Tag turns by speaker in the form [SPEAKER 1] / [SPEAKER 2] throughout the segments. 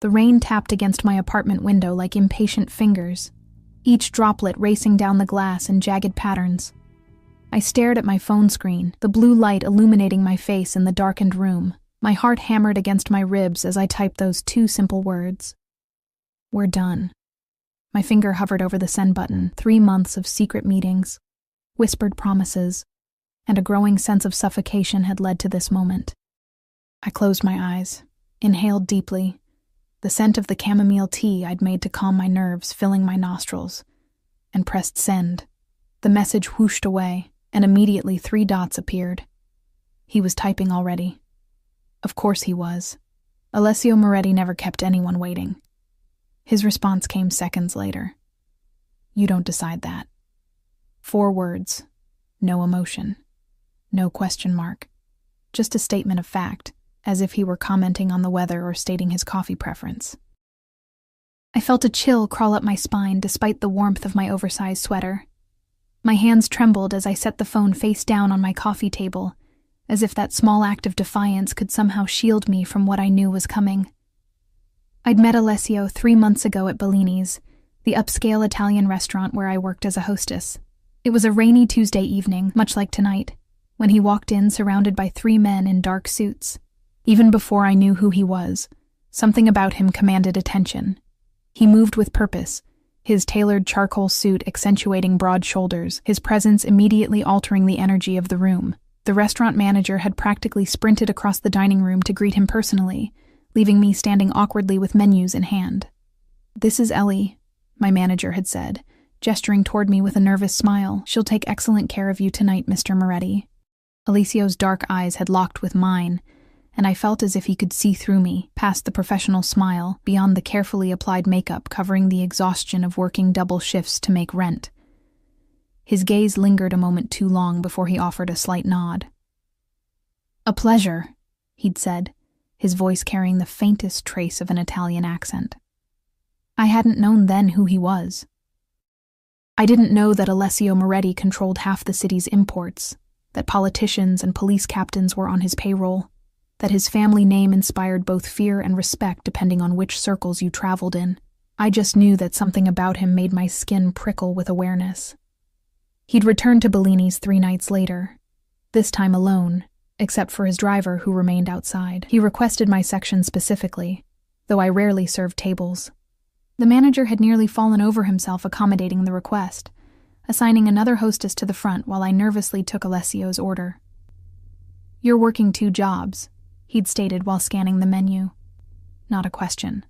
[SPEAKER 1] The rain tapped against my apartment window like impatient fingers, each droplet racing down the glass in jagged patterns. I stared at my phone screen, the blue light illuminating my face in the darkened room. My heart hammered against my ribs as I typed those two simple words. We're done. My finger hovered over the send button. 3 months of secret meetings, whispered promises, and a growing sense of suffocation had led to this moment. I closed my eyes, inhaled deeply, the scent of the chamomile tea I'd made to calm my nerves filling my nostrils, and pressed send. The message whooshed away, and immediately 3 dots appeared. He was typing already. Of course he was. Alessio Moretti never kept anyone waiting. His response came seconds later. You don't decide that. 4 words. No emotion. No question mark. Just a statement of fact, as if he were commenting on the weather or stating his coffee preference. I felt a chill crawl up my spine despite the warmth of my oversized sweater. My hands trembled as I set the phone face down on my coffee table, as if that small act of defiance could somehow shield me from what I knew was coming. I'd met Alessio 3 months ago at Bellini's, the upscale Italian restaurant where I worked as a hostess. It was a rainy Tuesday evening, much like tonight, when he walked in surrounded by 3 men in dark suits. Even before I knew who he was, something about him commanded attention. He moved with purpose, his tailored charcoal suit accentuating broad shoulders, his presence immediately altering the energy of the room. The restaurant manager had practically sprinted across the dining room to greet him personally, leaving me standing awkwardly with menus in hand. This is Ellie, my manager had said, gesturing toward me with a nervous smile. She'll take excellent care of you tonight, Mr. Moretti. Alessio's dark eyes had locked with mine, and I felt as if he could see through me, past the professional smile, beyond the carefully applied makeup covering the exhaustion of working double shifts to make rent. His gaze lingered a moment too long before he offered a slight nod. A pleasure, he'd said, his voice carrying the faintest trace of an Italian accent. I hadn't known then who he was. I didn't know that Alessio Moretti controlled half the city's imports, that politicians and police captains were on his payroll, that his family name inspired both fear and respect depending on which circles you traveled in. I just knew that something about him made my skin prickle with awareness. He'd returned to Bellini's 3 nights later, this time alone, except for his driver who remained outside. He requested my section specifically, though I rarely served tables. The manager had nearly fallen over himself accommodating the request, assigning another hostess to the front while I nervously took Alessio's order. You're working 2 jobs, he'd stated while scanning the menu. Not a question.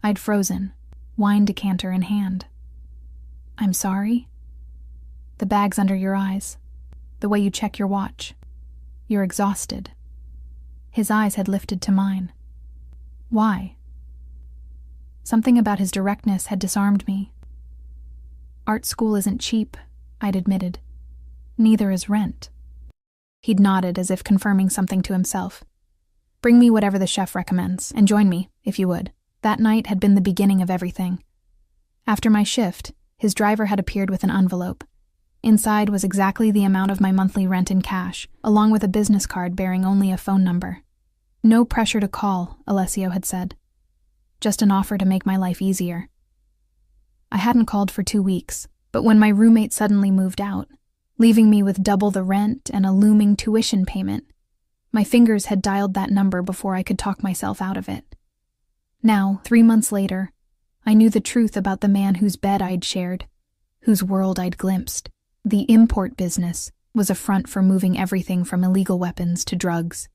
[SPEAKER 1] I'd frozen, wine decanter in hand. I'm sorry? The bags under your eyes, the way you check your watch. You're exhausted. His eyes had lifted to mine. Why? Something about his directness had disarmed me. Art school isn't cheap, I'd admitted. Neither is rent. He'd nodded as if confirming something to himself. Bring me whatever the chef recommends, and join me, if you would. That night had been the beginning of everything. After my shift, his driver had appeared with an envelope. Inside was exactly the amount of my monthly rent in cash, along with a business card bearing only a phone number. No pressure to call, Alessio had said. Just an offer to make my life easier. I hadn't called for 2 weeks, but when my roommate suddenly moved out, leaving me with double the rent and a looming tuition payment, my fingers had dialed that number before I could talk myself out of it. Now, 3 months later, I knew the truth about the man whose bed I'd shared, whose world I'd glimpsed. The import business was a front for moving everything from illegal weapons to drugs.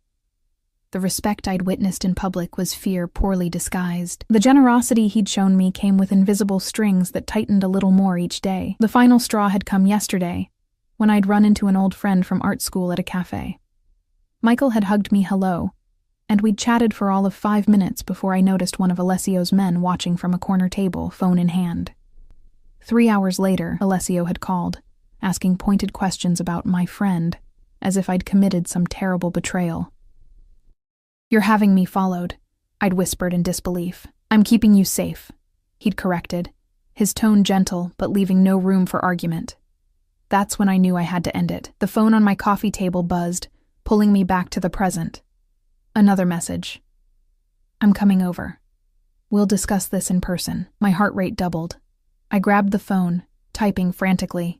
[SPEAKER 1] The respect I'd witnessed in public was fear poorly disguised. The generosity he'd shown me came with invisible strings that tightened a little more each day. The final straw had come yesterday, when I'd run into an old friend from art school at a cafe. Michael had hugged me hello, and we'd chatted for all of 5 minutes before I noticed one of Alessio's men watching from a corner table, phone in hand. 3 hours later, Alessio had called, asking pointed questions about my friend, as if I'd committed some terrible betrayal. You're having me followed, I'd whispered in disbelief. I'm keeping you safe, he'd corrected, his tone gentle but leaving no room for argument. That's when I knew I had to end it. The phone on my coffee table buzzed, pulling me back to the present. Another message. I'm coming over. We'll discuss this in person. My heart rate doubled. I grabbed the phone, typing frantically.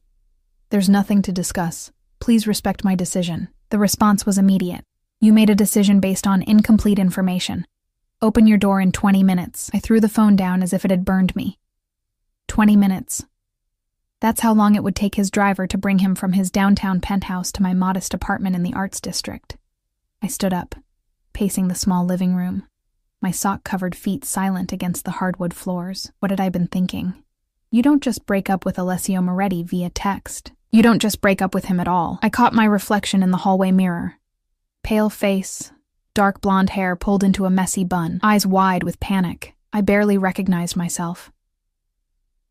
[SPEAKER 1] There's nothing to discuss. Please respect my decision. The response was immediate. You made a decision based on incomplete information. Open your door in 20 minutes. I threw the phone down as if it had burned me. 20 minutes. That's how long it would take his driver to bring him from his downtown penthouse to my modest apartment in the Arts District. I stood up, pacing the small living room, my sock-covered feet silent against the hardwood floors. What had I been thinking? You don't just break up with Alessio Moretti via text. You don't just break up with him at all. I caught my reflection in the hallway mirror. Pale face, dark blonde hair pulled into a messy bun, eyes wide with panic. I barely recognized myself.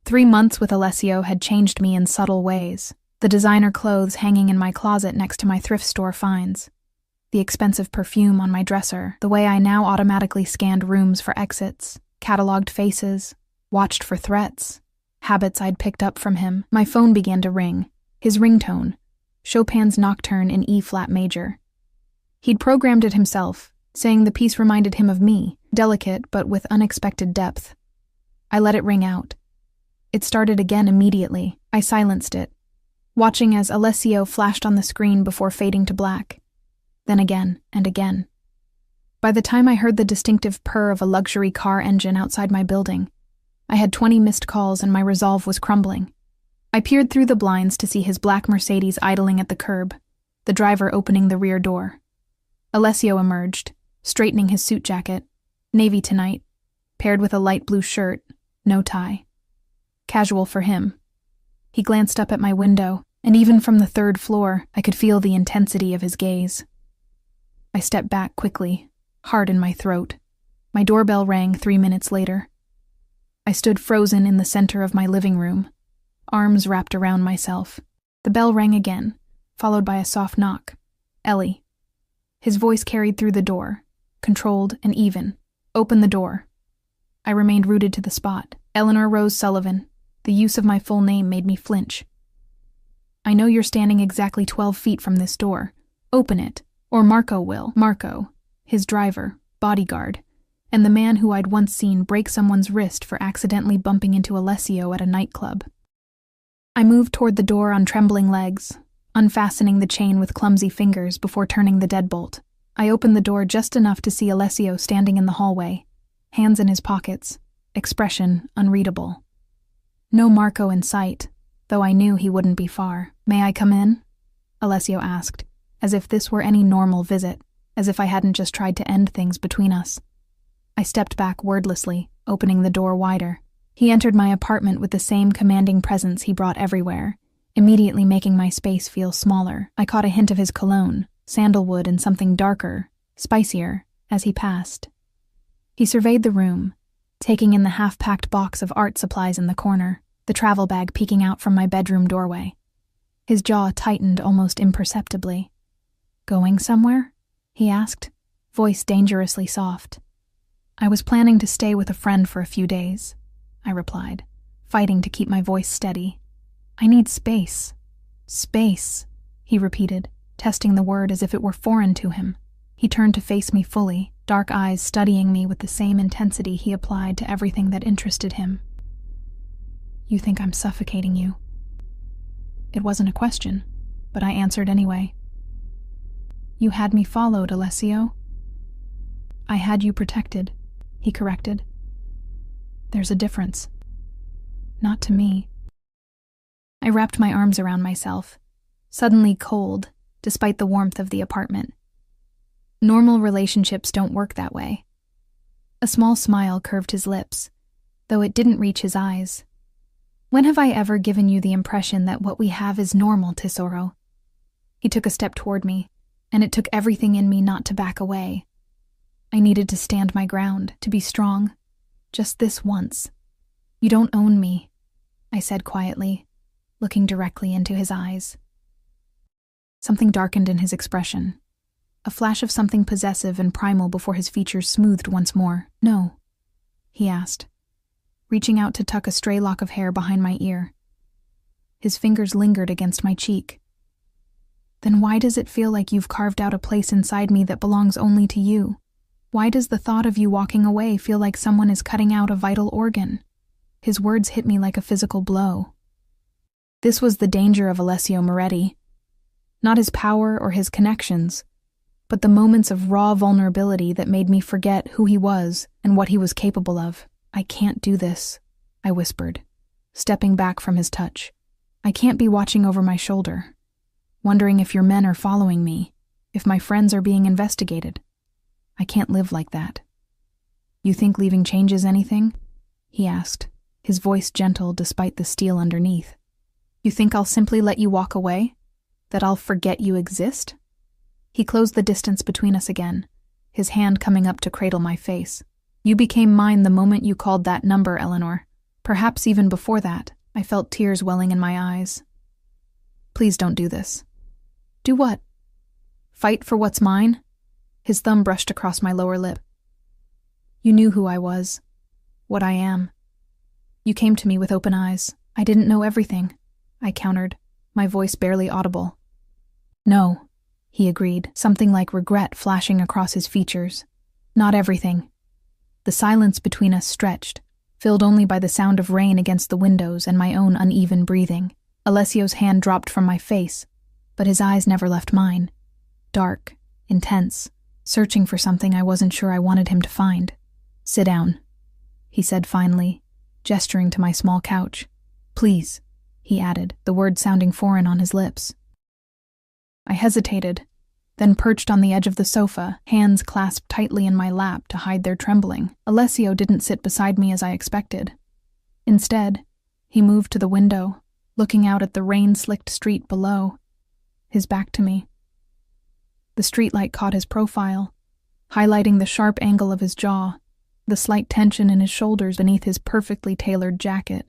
[SPEAKER 1] 3 months with Alessio had changed me in subtle ways. The designer clothes hanging in my closet next to my thrift store finds, the expensive perfume on my dresser, the way I now automatically scanned rooms for exits, cataloged faces, watched for threats, habits I'd picked up from him. My phone began to ring. His ringtone, Chopin's Nocturne in E-flat major. He'd programmed it himself, saying the piece reminded him of me, delicate but with unexpected depth. I let it ring out. It started again immediately. I silenced it, watching as Alessio flashed on the screen before fading to black. Then again and again. By the time I heard the distinctive purr of a luxury car engine outside my building, I had 20 missed calls and my resolve was crumbling. I peered through the blinds to see his black Mercedes idling at the curb, the driver opening the rear door. Alessio emerged, straightening his suit jacket, navy tonight, paired with a light blue shirt, no tie. Casual for him. He glanced up at my window, and even from the 3rd floor, I could feel the intensity of his gaze. I stepped back quickly, heart in my throat. My doorbell rang 3 minutes later. I stood frozen in the center of my living room, arms wrapped around myself. The bell rang again, followed by a soft knock. Ellie. His voice carried through the door, controlled and even. Open the door. I remained rooted to the spot. Eleanor Rose Sullivan. The use of my full name made me flinch. I know you're standing exactly 12 feet from this door. Open it, or Marco will. Marco, his driver, bodyguard, and the man who I'd once seen break someone's wrist for accidentally bumping into Alessio at a nightclub. I moved toward the door on trembling legs, unfastening the chain with clumsy fingers before turning the deadbolt. I opened the door just enough to see Alessio standing in the hallway, hands in his pockets, expression unreadable. No Marco in sight, though I knew he wouldn't be far. May I come in? Alessio asked, as if this were any normal visit, as if I hadn't just tried to end things between us. I stepped back wordlessly, opening the door wider. He entered my apartment with the same commanding presence he brought everywhere, immediately making my space feel smaller. I caught a hint of his cologne, sandalwood and something darker, spicier, as he passed. He surveyed the room, taking in the half-packed box of art supplies in the corner, the travel bag peeking out from my bedroom doorway. His jaw tightened almost imperceptibly. Going somewhere? He asked, voice dangerously soft. I was planning to stay with a friend for a few days, I replied, fighting to keep my voice steady. I need space. Space, he repeated, testing the word as if it were foreign to him. He turned to face me fully, dark eyes studying me with the same intensity he applied to everything that interested him. You think I'm suffocating you? It wasn't a question, but I answered anyway. You had me followed, Alessio. I had you protected, he corrected. There's a difference. Not to me. I wrapped my arms around myself, suddenly cold, despite the warmth of the apartment. Normal relationships don't work that way. A small smile curved his lips, though it didn't reach his eyes. When have I ever given you the impression that what we have is normal, Tesoro? He took a step toward me, and it took everything in me not to back away. I needed to stand my ground, to be strong. Just this once. You don't own me, I said quietly, looking directly into his eyes. Something darkened in his expression, a flash of something possessive and primal before his features smoothed once more. No, he asked, reaching out to tuck a stray lock of hair behind my ear. His fingers lingered against my cheek. Then why does it feel like you've carved out a place inside me that belongs only to you? Why does the thought of you walking away feel like someone is cutting out a vital organ? His words hit me like a physical blow. This was the danger of Alessio Moretti. Not his power or his connections, but the moments of raw vulnerability that made me forget who he was and what he was capable of. I can't do this, I whispered, stepping back from his touch. I can't be watching over my shoulder, wondering if your men are following me, if my friends are being investigated. I can't live like that. You think leaving changes anything? He asked, his voice gentle despite the steel underneath. You think I'll simply let you walk away? That I'll forget you exist? He closed the distance between us again, his hand coming up to cradle my face. You became mine the moment you called that number, Eleanor. Perhaps even before that, I felt tears welling in my eyes. Please don't do this. Do what? Fight for what's mine? His thumb brushed across my lower lip. You knew who I was, what I am. You came to me with open eyes. I didn't know everything, I countered, my voice barely audible. No, he agreed, something like regret flashing across his features. Not everything. The silence between us stretched, filled only by the sound of rain against the windows and my own uneven breathing. Alessio's hand dropped from my face, but his eyes never left mine. Dark, intense, searching for something I wasn't sure I wanted him to find. Sit down, he said finally, gesturing to my small couch. Please, he added, the word sounding foreign on his lips. I hesitated, then perched on the edge of the sofa, hands clasped tightly in my lap to hide their trembling. Alessio didn't sit beside me as I expected. Instead, he moved to the window, looking out at the rain-slicked street below, his back to me. The streetlight caught his profile, highlighting the sharp angle of his jaw, the slight tension in his shoulders beneath his perfectly tailored jacket.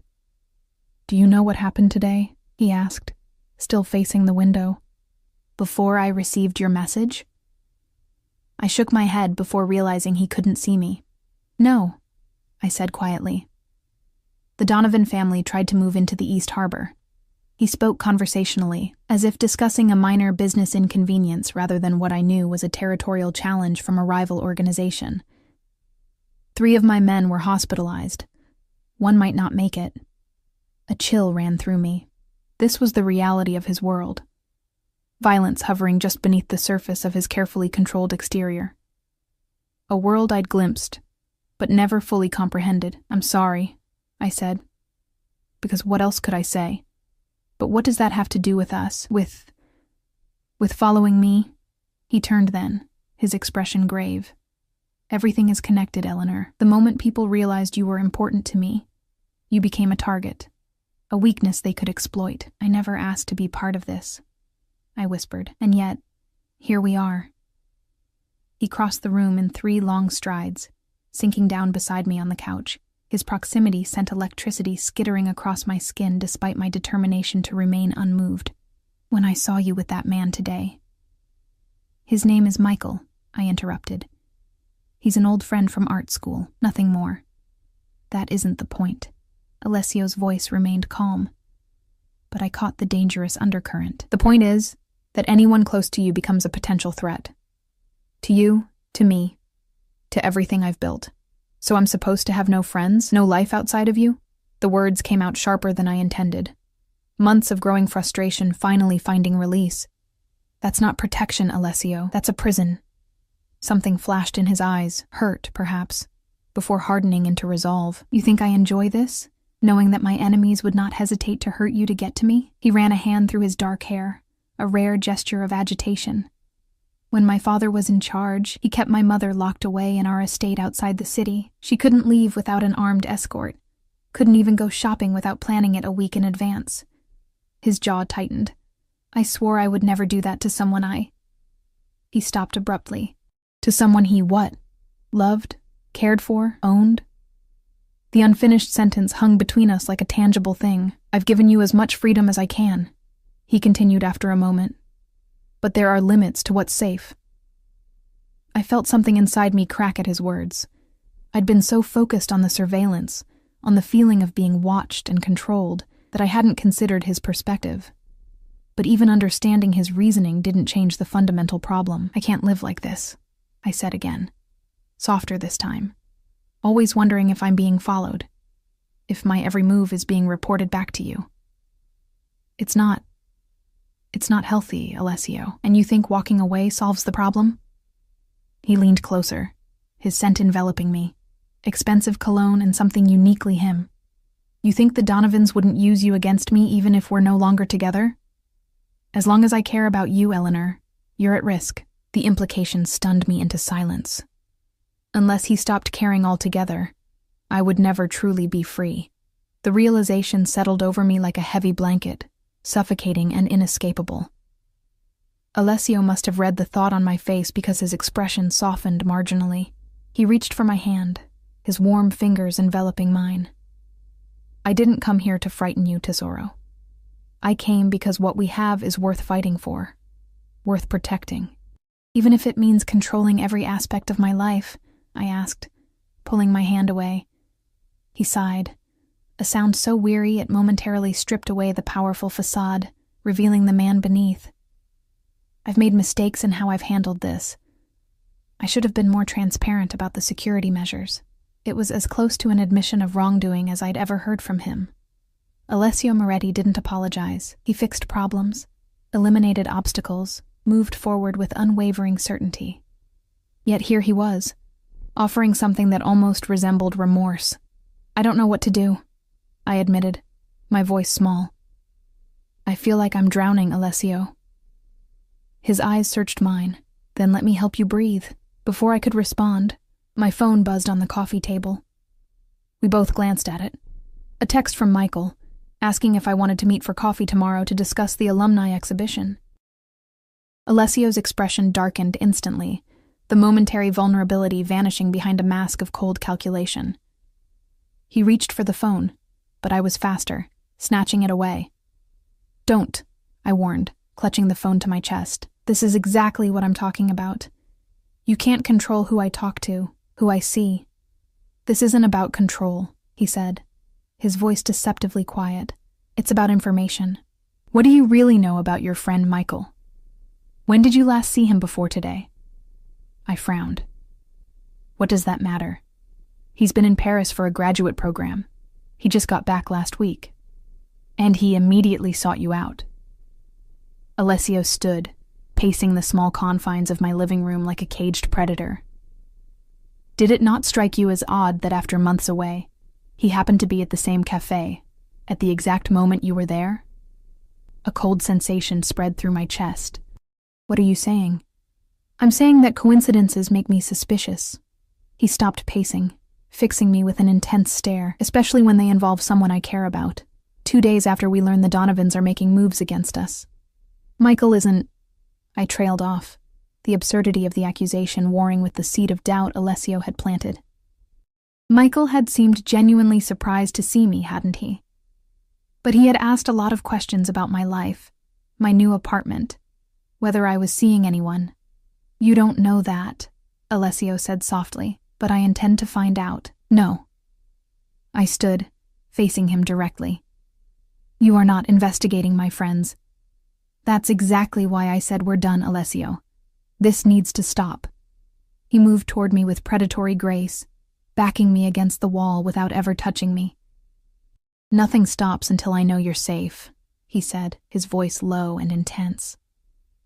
[SPEAKER 1] Do you know what happened today? He asked, still facing the window. Before I received your message? I shook my head before realizing he couldn't see me. No, I said quietly. The Donovan family tried to move into the East Harbor. He spoke conversationally, as if discussing a minor business inconvenience rather than what I knew was a territorial challenge from a rival organization. 3 of my men were hospitalized. 1 might not make it. A chill ran through me. This was the reality of his world. Violence hovering just beneath the surface of his carefully controlled exterior. A world I'd glimpsed, but never fully comprehended. I'm sorry, I said. Because what else could I say? But what does that have to do with us? With following me? He turned then, his expression grave. Everything is connected, Eleanor. The moment people realized you were important to me, you became a target, a weakness they could exploit. I never asked to be part of this, I whispered, and yet, here we are. He crossed the room in 3 long strides, sinking down beside me on the couch. His proximity sent electricity skittering across my skin despite my determination to remain unmoved. When I saw you with that man today. His name is Michael, I interrupted. He's an old friend from art school, nothing more. That isn't the point. Alessio's voice remained calm, but I caught the dangerous undercurrent. The point is that anyone close to you becomes a potential threat. To you, to me, to everything I've built. So I'm supposed to have no friends, no life outside of you? The words came out sharper than I intended. Months of growing frustration finally finding release. That's not protection, Alessio. That's a prison. Something flashed in his eyes, hurt, perhaps, before hardening into resolve. You think I enjoy this? Knowing that my enemies would not hesitate to hurt you to get to me? He ran a hand through his dark hair, a rare gesture of agitation. When my father was in charge, he kept my mother locked away in our estate outside the city. She couldn't leave without an armed escort. Couldn't even go shopping without planning it a week in advance. His jaw tightened. I swore I would never do that to someone I... He stopped abruptly. To someone he what? Loved? Cared for? Owned? The unfinished sentence hung between us like a tangible thing. I've given you as much freedom as I can, he continued after a moment. But there are limits to what's safe. I felt something inside me crack at his words. I'd been so focused on the surveillance, on the feeling of being watched and controlled, that I hadn't considered his perspective. But even understanding his reasoning didn't change the fundamental problem. I can't live like this, I said again. softer this time, always wondering if I'm being followed, if my every move is being reported back to you. It's not healthy, Alessio, and you think walking away solves the problem? He leaned closer, his scent enveloping me, expensive cologne and something uniquely him. You think the Donovans wouldn't use you against me even if we're no longer together? As long as I care about you, Eleanor, you're at risk. The implication stunned me into silence. Unless he stopped caring altogether, I would never truly be free. The realization settled over me like a heavy blanket, suffocating and inescapable. Alessio must have read the thought on my face because his expression softened marginally. He reached for my hand, his warm fingers enveloping mine. I didn't come here to frighten you, Tesoro. I came because what we have is worth fighting for, worth protecting. Even if it means controlling every aspect of my life, I asked, pulling my hand away. He sighed, a sound so weary it momentarily stripped away the powerful facade, revealing the man beneath. I've made mistakes in how I've handled this. I should have been more transparent about the security measures. It was as close to an admission of wrongdoing as I'd ever heard from him. Alessio Moretti didn't apologize. He fixed problems, eliminated obstacles, moved forward with unwavering certainty. Yet here he was, offering something that almost resembled remorse. I don't know what to do, I admitted, my voice small. I feel like I'm drowning, Alessio. His eyes searched mine. Then let me help you breathe. Before I could respond, my phone buzzed on the coffee table. We both glanced at it. A text from Michael, asking if I wanted to meet for coffee tomorrow to discuss the alumni exhibition. Alessio's expression darkened instantly, the momentary vulnerability vanishing behind a mask of cold calculation. He reached for the phone, but I was faster, snatching it away. Don't, I warned, clutching the phone to my chest. This is exactly what I'm talking about. You can't control who I talk to, who I see. This isn't about control, he said, his voice deceptively quiet. It's about information. What do you really know about your friend Michael? When did you last see him before today? I frowned. What does that matter? He's been in Paris for a graduate program. He just got back last week. And he immediately sought you out. Alessio stood, pacing the small confines of my living room like a caged predator. Did it not strike you as odd that after months away, he happened to be at the same cafe, at the exact moment you were there? A cold sensation spread through my chest. What are you saying? I'm saying that coincidences make me suspicious. He stopped pacing, fixing me with an intense stare, especially when they involve someone I care about. 2 days after we learn the Donovans are making moves against us. Michael isn't... I trailed off, the absurdity of the accusation warring with the seed of doubt Alessio had planted. Michael had seemed genuinely surprised to see me, hadn't he? But he had asked a lot of questions about my life, my new apartment, whether I was seeing anyone. You don't know that, Alessio said softly, but I intend to find out. No. I stood, facing him directly. You are not investigating my friends. That's exactly why I said we're done, Alessio. This needs to stop. He moved toward me with predatory grace, backing me against the wall without ever touching me. Nothing stops until I know you're safe, he said, his voice low and intense.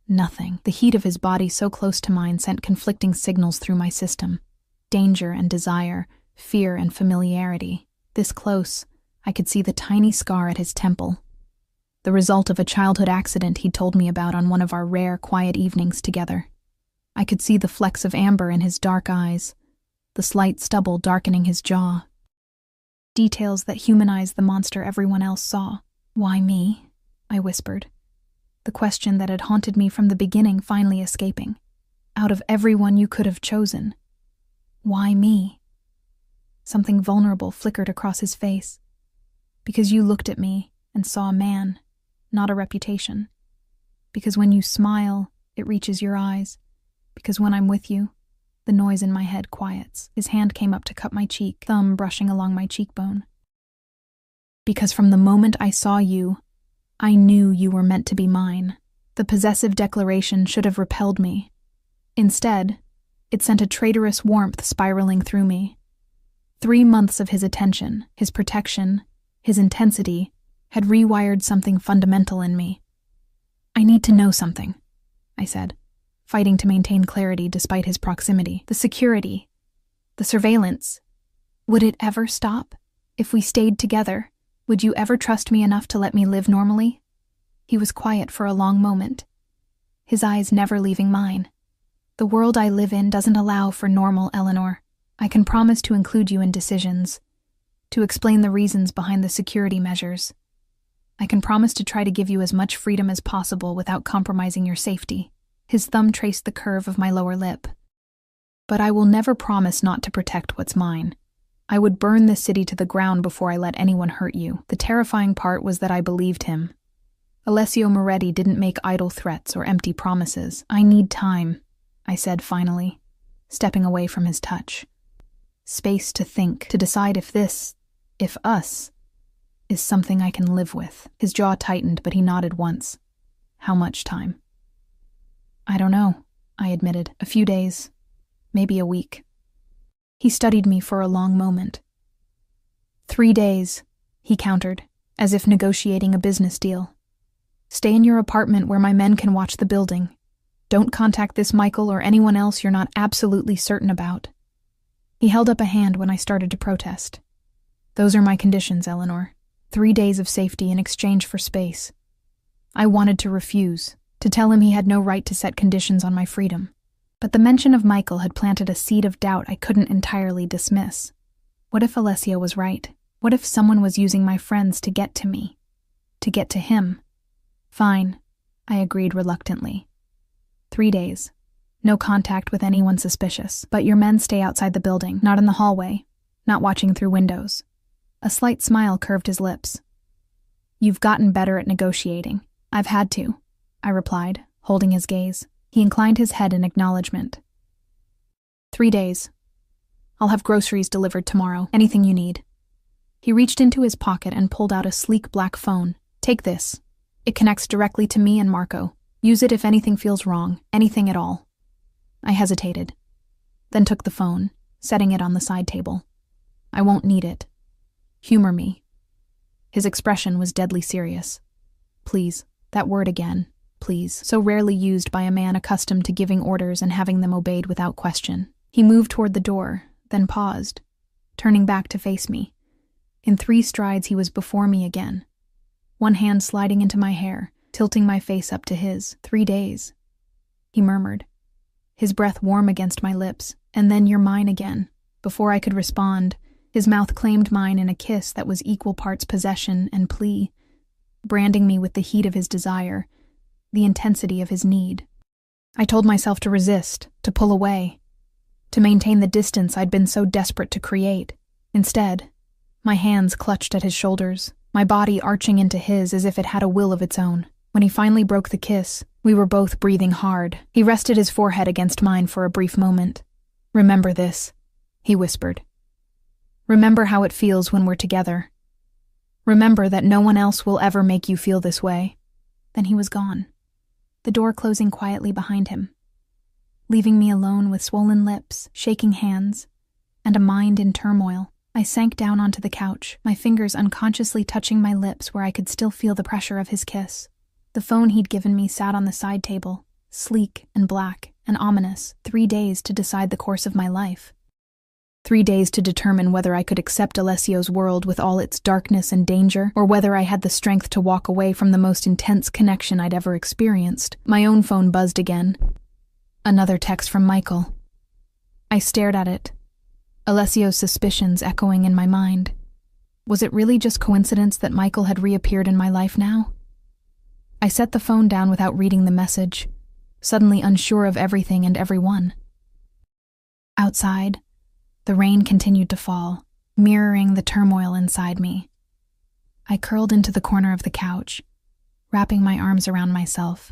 [SPEAKER 1] Nothing. The heat of his body so close to mine sent conflicting signals through my system. Danger and desire, fear and familiarity. This close, I could see the tiny scar at his temple. The result of a childhood accident he'd told me about on one of our rare, quiet evenings together. I could see the flecks of amber in his dark eyes, the slight stubble darkening his jaw. Details that humanized the monster everyone else saw. Why me? I whispered, the question that had haunted me from the beginning finally escaping. Out of everyone you could have chosen. Why me? Something vulnerable flickered across his face. Because you looked at me and saw a man, not a reputation. Because when you smile, it reaches your eyes. Because when I'm with you, the noise in my head quiets. His hand came up to cup my cheek, thumb brushing along my cheekbone. Because from the moment I saw you, I knew you were meant to be mine. The possessive declaration should have repelled me. Instead, It sent a traitorous warmth spiraling through me. 3 months of his attention, his protection, his intensity, had rewired something fundamental in me. "I need to know something," I said, fighting to maintain clarity despite his proximity. "The security, the surveillance. Would it ever stop? If we stayed together, would you ever trust me enough to let me live normally?" He was quiet for a long moment, his eyes never leaving mine. "The world I live in doesn't allow for normal, Eleanor. I can promise to include you in decisions, to explain the reasons behind the security measures. I can promise to try to give you as much freedom as possible without compromising your safety." His thumb traced the curve of my lower lip. "But I will never promise not to protect what's mine. I would burn this city to the ground before I let anyone hurt you." The terrifying part was that I believed him. Alessio Moretti didn't make idle threats or empty promises. "I need time," I said finally, stepping away from his touch. "Space to think, to decide if us, is something I can live with." His jaw tightened, but he nodded once. "How much time?" "I don't know," I admitted. "A few days, maybe a week." He studied me for a long moment. "3 days," he countered, as if negotiating a business deal. "Stay in your apartment where my men can watch the building. Don't contact this Michael or anyone else you're not absolutely certain about." He held up a hand when I started to protest. "Those are my conditions, Eleanor. 3 days of safety in exchange for space." I wanted to refuse, to tell him he had no right to set conditions on my freedom. But the mention of Michael had planted a seed of doubt I couldn't entirely dismiss. What if Alessio was right? What if someone was using my friends to get to me? To get to him? "Fine," I agreed reluctantly. 3 days. No contact with anyone suspicious, but your men stay outside the building, not in the hallway, not watching through windows. A slight smile curved his lips. "You've gotten better at negotiating." "I've had to," I replied, holding his gaze. He inclined his head in acknowledgement. 3 days. I'll have groceries delivered tomorrow. Anything you need." He reached into his pocket and pulled out a sleek black phone. "Take this. It connects directly to me and Marco. Use it if anything feels wrong, anything at all." I hesitated, then took the phone, setting it on the side table. "I won't need it. Humor me." His expression was deadly serious. Please, that word again, please, so rarely used by a man accustomed to giving orders and having them obeyed without question. He moved toward the door, then paused, turning back to face me. In 3 strides he was before me again, one hand sliding into my hair, tilting my face up to his. 3 days, he murmured, his breath warm against my lips, and then "You're mine again." Before I could respond, his mouth claimed mine in a kiss that was equal parts possession and plea, branding me with the heat of his desire, the intensity of his need. I told myself to resist, to pull away, to maintain the distance I'd been so desperate to create. Instead, my hands clutched at his shoulders, my body arching into his as if it had a will of its own. When he finally broke the kiss, we were both breathing hard. He rested his forehead against mine for a brief moment. "Remember this," he whispered. "Remember how it feels when we're together. Remember that no one else will ever make you feel this way." Then he was gone, the door closing quietly behind him, leaving me alone with swollen lips, shaking hands, and a mind in turmoil. I sank down onto the couch, my fingers unconsciously touching my lips where I could still feel the pressure of his kiss. The phone he'd given me sat on the side table, sleek and black and ominous. 3 days to decide the course of my life. 3 days to determine whether I could accept Alessio's world with all its darkness and danger, or whether I had the strength to walk away from the most intense connection I'd ever experienced. My own phone buzzed again. Another text from Michael. I stared at it, Alessio's suspicions echoing in my mind. Was it really just coincidence that Michael had reappeared in my life now? I set the phone down without reading the message, suddenly unsure of everything and everyone. Outside, the rain continued to fall, mirroring the turmoil inside me. I curled into the corner of the couch, wrapping my arms around myself,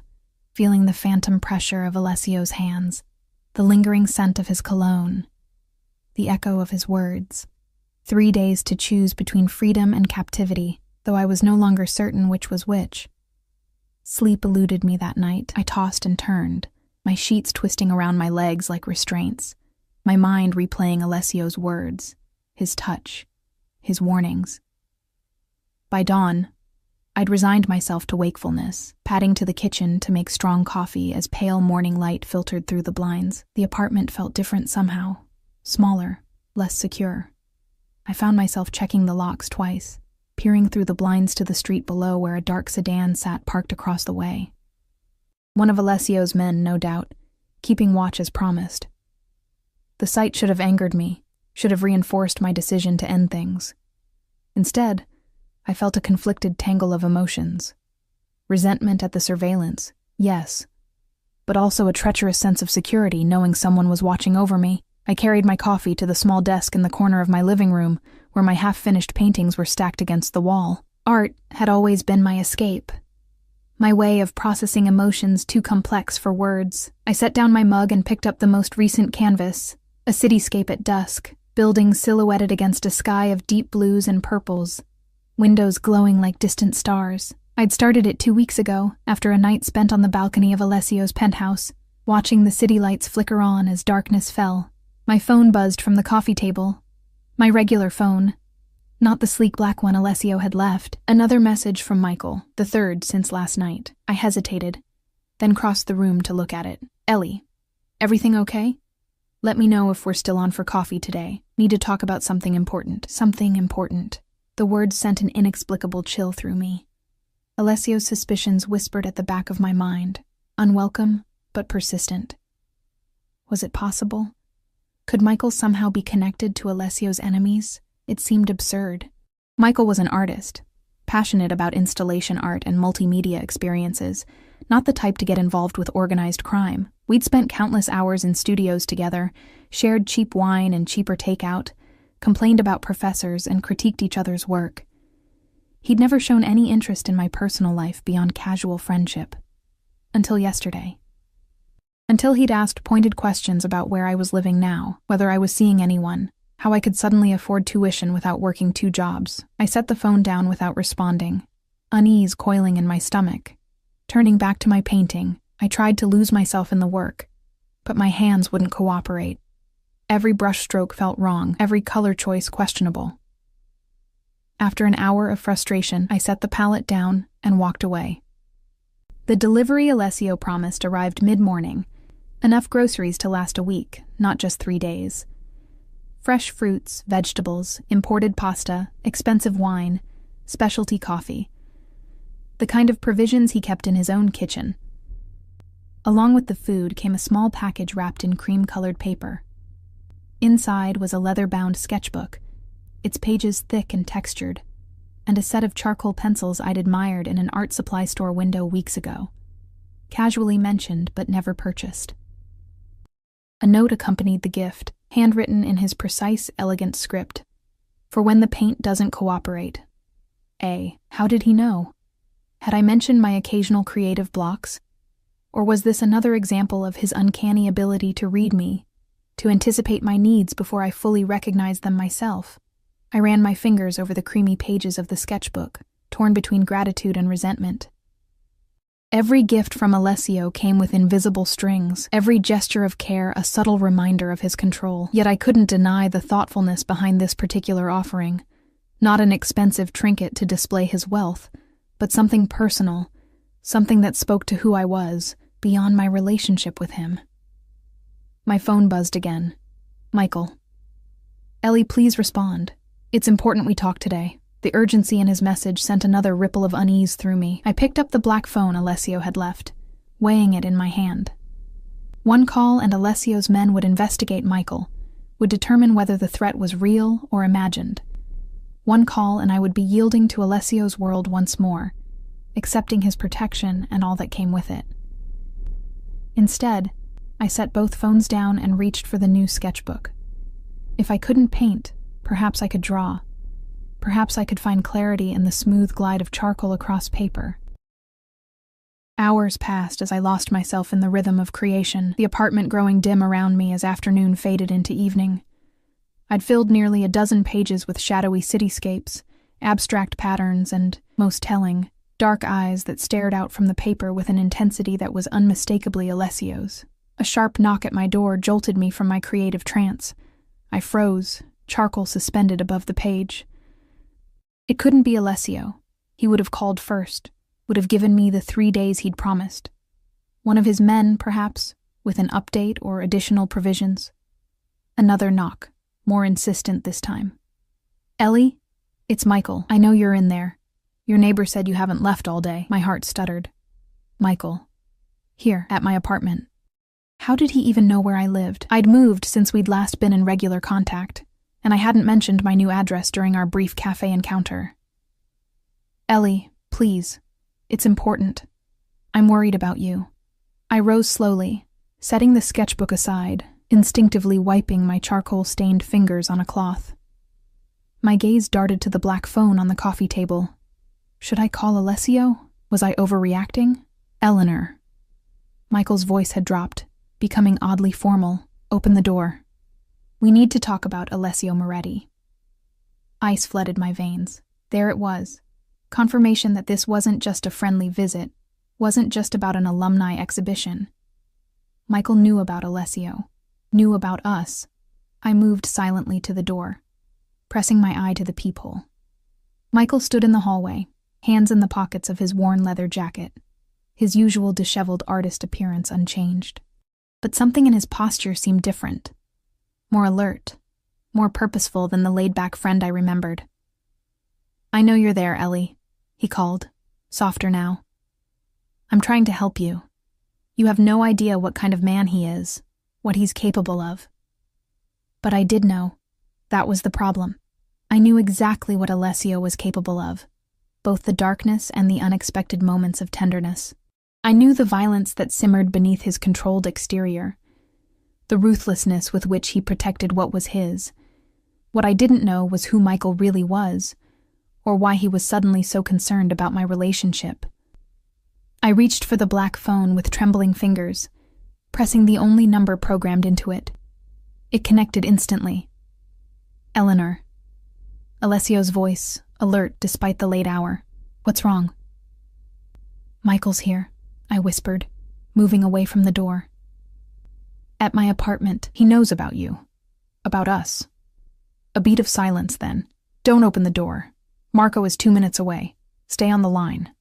[SPEAKER 1] feeling the phantom pressure of Alessio's hands, the lingering scent of his cologne, the echo of his words. 3 days to choose between freedom and captivity, though I was no longer certain which was which. Sleep eluded me that night. I tossed and turned, my sheets twisting around my legs like restraints, my mind replaying Alessio's words, his touch, his warnings. By dawn, I'd resigned myself to wakefulness, padding to the kitchen to make strong coffee as pale morning light filtered through the blinds. The apartment felt different somehow, smaller, less secure. I found myself checking the locks twice, peering through the blinds to the street below where a dark sedan sat parked across the way. One of Alessio's men, no doubt, keeping watch as promised. The sight should have angered me, should have reinforced my decision to end things. Instead, I felt a conflicted tangle of emotions. Resentment at the surveillance, yes, but also a treacherous sense of security knowing someone was watching over me. I carried my coffee to the small desk in the corner of my living room, where my half-finished paintings were stacked against the wall. Art had always been my escape, my way of processing emotions too complex for words. I set down my mug and picked up the most recent canvas, a cityscape at dusk, buildings silhouetted against a sky of deep blues and purples, windows glowing like distant stars. I'd started it 2 weeks ago, after a night spent on the balcony of Alessio's penthouse, watching the city lights flicker on as darkness fell. My phone buzzed from the coffee table. My regular phone, not the sleek black one Alessio had left. Another message from Michael, the third since last night. I hesitated, then crossed the room to look at it. Ellie, everything okay? Let me know if we're still on for coffee today. Need to talk about something important. Something important. The words sent an inexplicable chill through me. Alessio's suspicions whispered at the back of my mind, unwelcome but persistent. Was it possible? Could Michael somehow be connected to Alessio's enemies? It seemed absurd. Michael was an artist, passionate about installation art and multimedia experiences, not the type to get involved with organized crime. We'd spent countless hours in studios together, shared cheap wine and cheaper takeout, complained about professors, and critiqued each other's work. He'd never shown any interest in my personal life beyond casual friendship. Until yesterday. Until he'd asked pointed questions about where I was living now, whether I was seeing anyone, how I could suddenly afford tuition without working 2 jobs. I set the phone down without responding, unease coiling in my stomach. Turning back to my painting, I tried to lose myself in the work, but my hands wouldn't cooperate. Every brushstroke felt wrong, every color choice questionable. After an hour of frustration, I set the palette down and walked away. The delivery Alessio promised arrived mid-morning, enough groceries to last a week, not just 3 days. Fresh fruits, vegetables, imported pasta, expensive wine, specialty coffee. The kind of provisions he kept in his own kitchen. Along with the food came a small package wrapped in cream-colored paper. Inside was a leather-bound sketchbook, its pages thick and textured, and a set of charcoal pencils I'd admired in an art supply store window weeks ago. Casually mentioned, but never purchased. A note accompanied the gift, handwritten in his precise, elegant script. For when the paint doesn't cooperate. How did he know? Had I mentioned my occasional creative blocks? Or was this another example of his uncanny ability to read me, to anticipate my needs before I fully recognized them myself? I ran my fingers over the creamy pages of the sketchbook, torn between gratitude and resentment. Every gift from Alessio came with invisible strings, every gesture of care a subtle reminder of his control. Yet I couldn't deny the thoughtfulness behind this particular offering. Not an expensive trinket to display his wealth, but something personal, something that spoke to who I was, beyond my relationship with him. My phone buzzed again. Michael. Ellie, please respond. It's important we talk today. The urgency in his message sent another ripple of unease through me. I picked up the black phone Alessio had left, weighing it in my hand. One call and Alessio's men would investigate Michael, would determine whether the threat was real or imagined. One call and I would be yielding to Alessio's world once more, accepting his protection and all that came with it. Instead, I set both phones down and reached for the new sketchbook. If I couldn't paint, perhaps I could draw. Perhaps I could find clarity in the smooth glide of charcoal across paper. Hours passed as I lost myself in the rhythm of creation, the apartment growing dim around me as afternoon faded into evening. I'd filled nearly a dozen pages with shadowy cityscapes, abstract patterns, and, most telling, dark eyes that stared out from the paper with an intensity that was unmistakably Alessio's. A sharp knock at my door jolted me from my creative trance. I froze, charcoal suspended above the page. It couldn't be Alessio. He would have called first, would have given me the 3 days he'd promised. One of his men, perhaps, with an update or additional provisions. Another knock, more insistent this time. "Ellie? It's Michael. I know you're in there. Your neighbor said you haven't left all day." My heart stuttered. Michael. Here, at my apartment. How did he even know where I lived? I'd moved since we'd last been in regular contact, and I hadn't mentioned my new address during our brief cafe encounter. "Ellie, please. It's important. I'm worried about you." I rose slowly, setting the sketchbook aside, instinctively wiping my charcoal-stained fingers on a cloth. My gaze darted to the black phone on the coffee table. Should I call Alessio? Was I overreacting? "Eleanor." Michael's voice had dropped, becoming oddly formal. "Open the door. We need to talk about Alessio Moretti." Ice flooded my veins. There it was. Confirmation that this wasn't just a friendly visit, wasn't just about an alumni exhibition. Michael knew about Alessio, knew about us. I moved silently to the door, pressing my eye to the peephole. Michael stood in the hallway, hands in the pockets of his worn leather jacket, his usual disheveled artist appearance unchanged. But something in his posture seemed different, more alert, more purposeful than the laid-back friend I remembered. "I know you're there, Ellie," he called, softer now. "I'm trying to help you. You have no idea what kind of man he is, what he's capable of." But I did know. That was the problem. I knew exactly what Alessio was capable of, both the darkness and the unexpected moments of tenderness. I knew the violence that simmered beneath his controlled exterior, the ruthlessness with which he protected what was his. What I didn't know was who Michael really was, or why he was suddenly so concerned about my relationship. I reached for the black phone with trembling fingers, pressing the only number programmed into it. It connected instantly. "Eleanor." Alessio's voice, alert despite the late hour. "What's wrong?" "Michael's here," I whispered, moving away from the door. "At my apartment. He knows about you. About us." A beat of silence then. "Don't open the door. Marco is 2 minutes away. Stay on the line."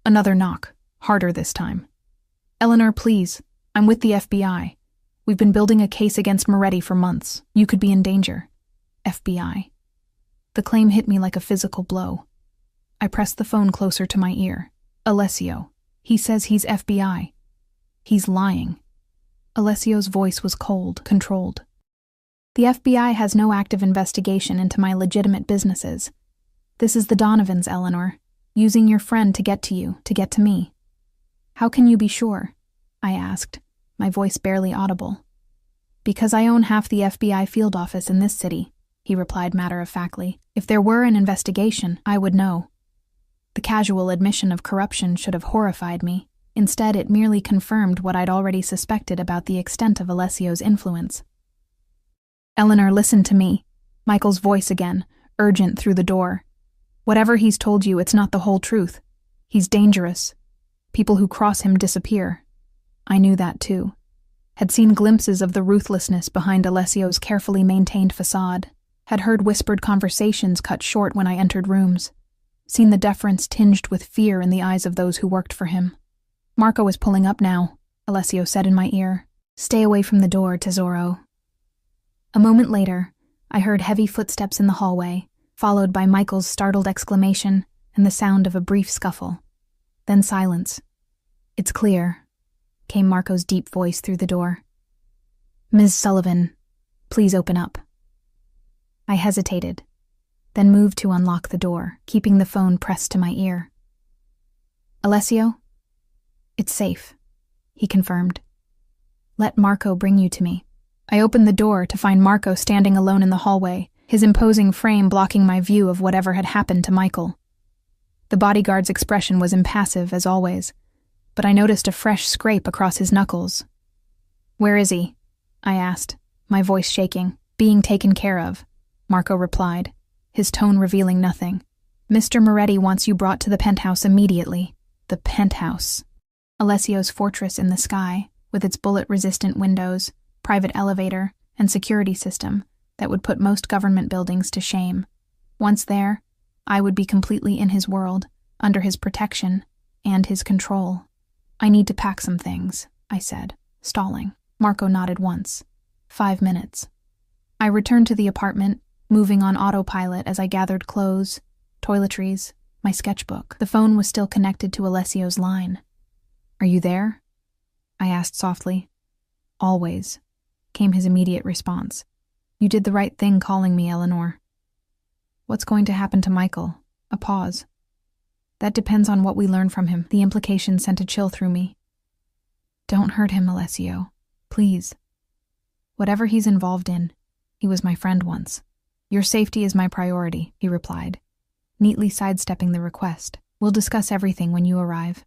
[SPEAKER 1] Another knock, harder this time. "Eleanor, please. I'm with the FBI. We've been building a case against Moretti for months. You could be in danger." FBI. The claim hit me like a physical blow. I pressed the phone closer to my ear. "Alessio. He says he's FBI. He's lying." Alessio's voice was cold, controlled. "The FBI has no active investigation into my legitimate businesses. This is the Donovans, Eleanor, using your friend to get to you, to get to me." "How can you be sure?" I asked, my voice barely audible. "Because I own half the FBI field office in this city," he replied matter-of-factly. "If there were an investigation, I would know." The casual admission of corruption should have horrified me. Instead, it merely confirmed what I'd already suspected about the extent of Alessio's influence. "Eleanor, listen to me." Michael's voice again, urgent through the door. "Whatever he's told you, it's not the whole truth. He's dangerous. People who cross him disappear." I knew that too. Had seen glimpses of the ruthlessness behind Alessio's carefully maintained facade. Had heard whispered conversations cut short when I entered rooms. Seen the deference tinged with fear in the eyes of those who worked for him. "Marco is pulling up now," Alessio said in my ear. "Stay away from the door, Tesoro." A moment later, I heard heavy footsteps in the hallway, followed by Michael's startled exclamation and the sound of a brief scuffle. Then silence. "It's clear," came Marco's deep voice through the door. "Ms. Sullivan, please open up." I hesitated, then moved to unlock the door, keeping the phone pressed to my ear. "Alessio?" "It's safe," he confirmed. "Let Marco bring you to me." I opened the door to find Marco standing alone in the hallway, his imposing frame blocking my view of whatever had happened to Michael. The bodyguard's expression was impassive, as always, but I noticed a fresh scrape across his knuckles. "Where is he?" I asked, my voice shaking. "Being taken care of," Marco replied, his tone revealing nothing. "Mr. Moretti wants you brought to the penthouse immediately." The penthouse. Alessio's fortress in the sky, with its bullet-resistant windows, private elevator, and security system that would put most government buildings to shame. Once there, I would be completely in his world, under his protection, and his control. "I need to pack some things," I said, stalling. Marco nodded once. 5 minutes. I returned to the apartment, moving on autopilot as I gathered clothes, toiletries, my sketchbook. The phone was still connected to Alessio's line. "Are you there?" I asked softly. "Always," came his immediate response. "You did the right thing calling me, Eleanor." "What's going to happen to Michael?" A pause. "That depends on what we learn from him." The implication sent a chill through me. "Don't hurt him, Alessio. Please. Whatever he's involved in, he was my friend once." "Your safety is my priority," he replied, neatly sidestepping the request. "We'll discuss everything when you arrive."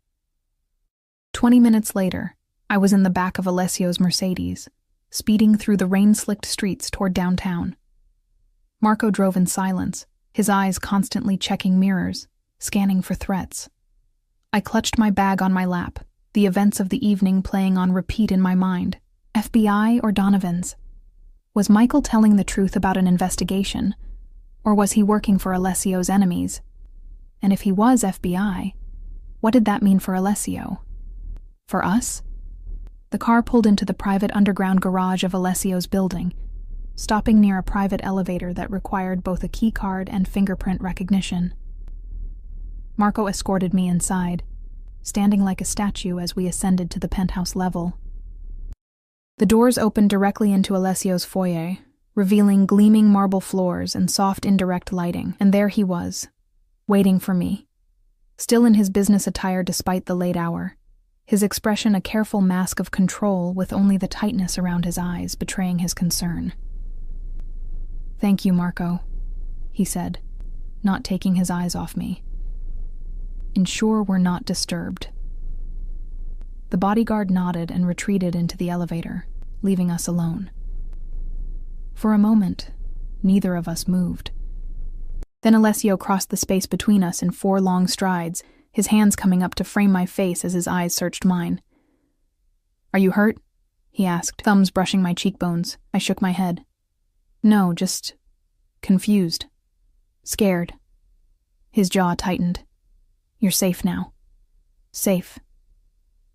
[SPEAKER 1] 20 minutes later, I was in the back of Alessio's Mercedes, speeding through the rain-slicked streets toward downtown. Marco drove in silence, his eyes constantly checking mirrors, scanning for threats. I clutched my bag on my lap, the events of the evening playing on repeat in my mind. FBI or Donovan's? Was Michael telling the truth about an investigation, or was he working for Alessio's enemies? And if he was FBI, what did that mean for Alessio? For us? The car pulled into the private underground garage of Alessio's building, stopping near a private elevator that required both a key card and fingerprint recognition. Marco escorted me inside, standing like a statue as we ascended to the penthouse level. The doors opened directly into Alessio's foyer, revealing gleaming marble floors and soft indirect lighting, and there he was, waiting for me, still in his business attire despite the late hour, his expression a careful mask of control with only the tightness around his eyes betraying his concern. "Thank you, Marco," he said, not taking his eyes off me. "Ensure we're not disturbed." The bodyguard nodded and retreated into the elevator, leaving us alone. For a moment, neither of us moved. Then Alessio crossed the space between us in 4 long strides, his hands coming up to frame my face as his eyes searched mine. "Are you hurt?" he asked, thumbs brushing my cheekbones. I shook my head. "No, just confused. Scared." His jaw tightened. "You're safe now." Safe.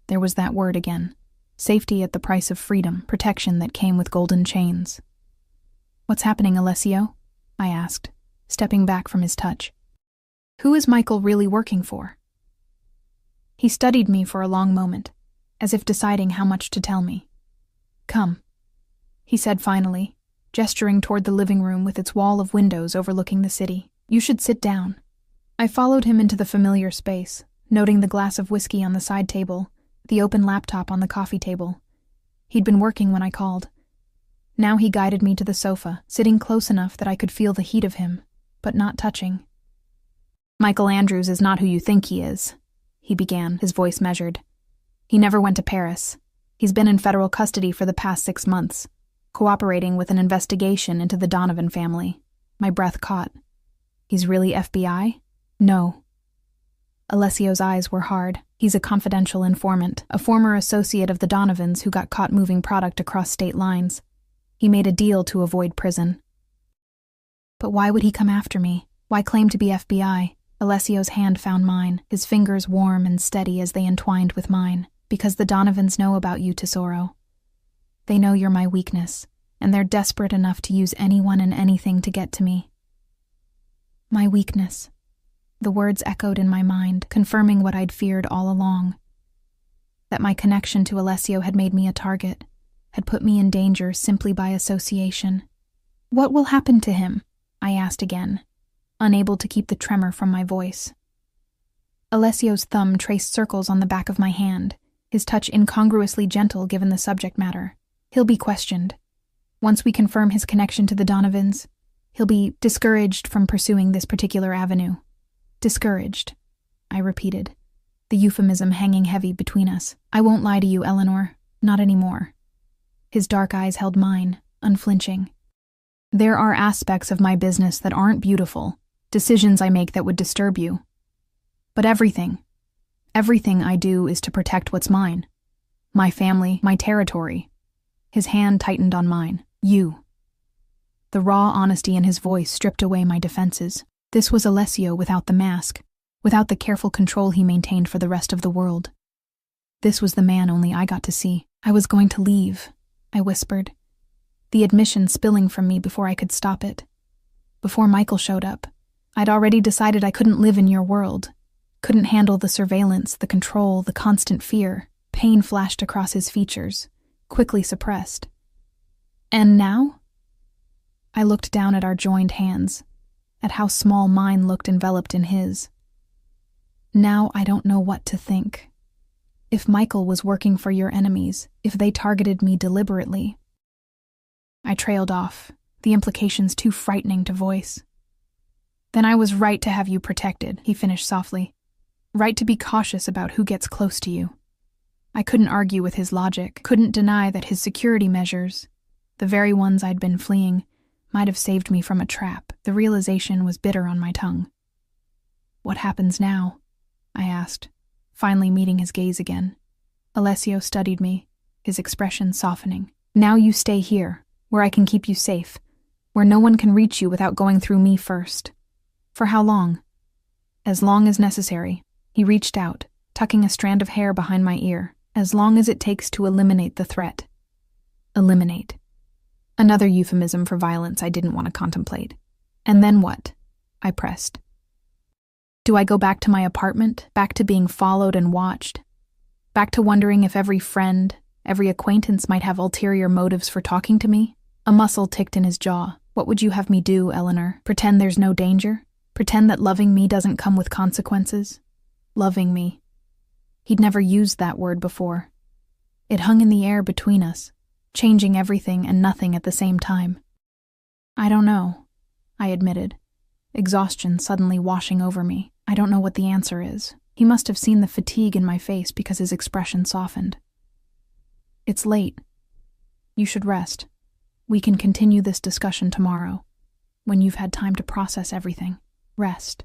[SPEAKER 1] There was that word again. Safety at the price of freedom, protection that came with golden chains. "What's happening, Alessio?" I asked, stepping back from his touch. "Who is Michael really working for?" He studied me for a long moment, as if deciding how much to tell me. "Come," he said finally, gesturing toward the living room with its wall of windows overlooking the city. "You should sit down." I followed him into the familiar space, noting the glass of whiskey on the side table, the open laptop on the coffee table. He'd been working when I called. Now he guided me to the sofa, sitting close enough that I could feel the heat of him, but not touching. "Michael Andrews is not who you think he is," he began, his voice measured. "He never went to Paris. He's been in federal custody for the past 6 months, cooperating with an investigation into the Donovan family." My breath caught. "He's really FBI?" "No." Alessio's eyes were hard. "He's a confidential informant, a former associate of the Donovans who got caught moving product across state lines. He made a deal to avoid prison." "But why would he come after me? Why claim to be FBI?" Alessio's hand found mine, his fingers warm and steady as they entwined with mine. "Because the Donovans know about you, Tesoro. They know you're my weakness, and they're desperate enough to use anyone and anything to get to me." My weakness. The words echoed in my mind, confirming what I'd feared all along. That my connection to Alessio had made me a target, had put me in danger simply by association. "What will happen to him?" I asked again, unable to keep the tremor from my voice. Alessio's thumb traced circles on the back of my hand, his touch incongruously gentle given the subject matter. "He'll be questioned. Once we confirm his connection to the Donovans, he'll be discouraged from pursuing this particular avenue." "Discouraged," I repeated, the euphemism hanging heavy between us. "I won't lie to you, Eleanor. Not anymore." His dark eyes held mine, unflinching. "There are aspects of my business that aren't beautiful, decisions I make that would disturb you. But everything I do is to protect what's mine. My family, my territory. His hand tightened on mine. You. The raw honesty in his voice stripped away my defenses. This was Alessio without the mask, without the careful control he maintained for the rest of the world. This was the man only I got to see. I was going to leave, I whispered, the admission spilling from me before I could stop it. Before Michael showed up, I'd already decided I couldn't live in your world, couldn't handle the surveillance, the control, the constant fear. Pain flashed across his features, quickly suppressed. And now? I looked down at our joined hands, at how small mine looked enveloped in his. Now I don't know what to think. If Michael was working for your enemies, if they targeted me deliberately. I trailed off, the implications too frightening to voice. Then I was right to have you protected, he finished softly. Right to be cautious about who gets close to you. I couldn't argue with his logic, couldn't deny that his security measures, the very ones I'd been fleeing, might have saved me from a trap. The realization was bitter on my tongue. What happens now? I asked, finally meeting his gaze again. Alessio studied me, his expression softening. Now you stay here, where I can keep you safe, where no one can reach you without going through me first. For how long? As long as necessary. He reached out, tucking a strand of hair behind my ear. As long as it takes to eliminate the threat. Eliminate. Another euphemism for violence I didn't want to contemplate. And then what? I pressed. Do I go back to my apartment, back to being followed and watched? Back to wondering if every friend, every acquaintance might have ulterior motives for talking to me? A muscle ticked in his jaw. What would you have me do, Eleanor? Pretend there's no danger? Pretend that loving me doesn't come with consequences? Loving me. He'd never used that word before. It hung in the air between us, changing everything and nothing at the same time. I don't know, I admitted, exhaustion suddenly washing over me. I don't know what the answer is. He must have seen the fatigue in my face because his expression softened. It's late. You should rest. We can continue this discussion tomorrow, when you've had time to process everything. Rest.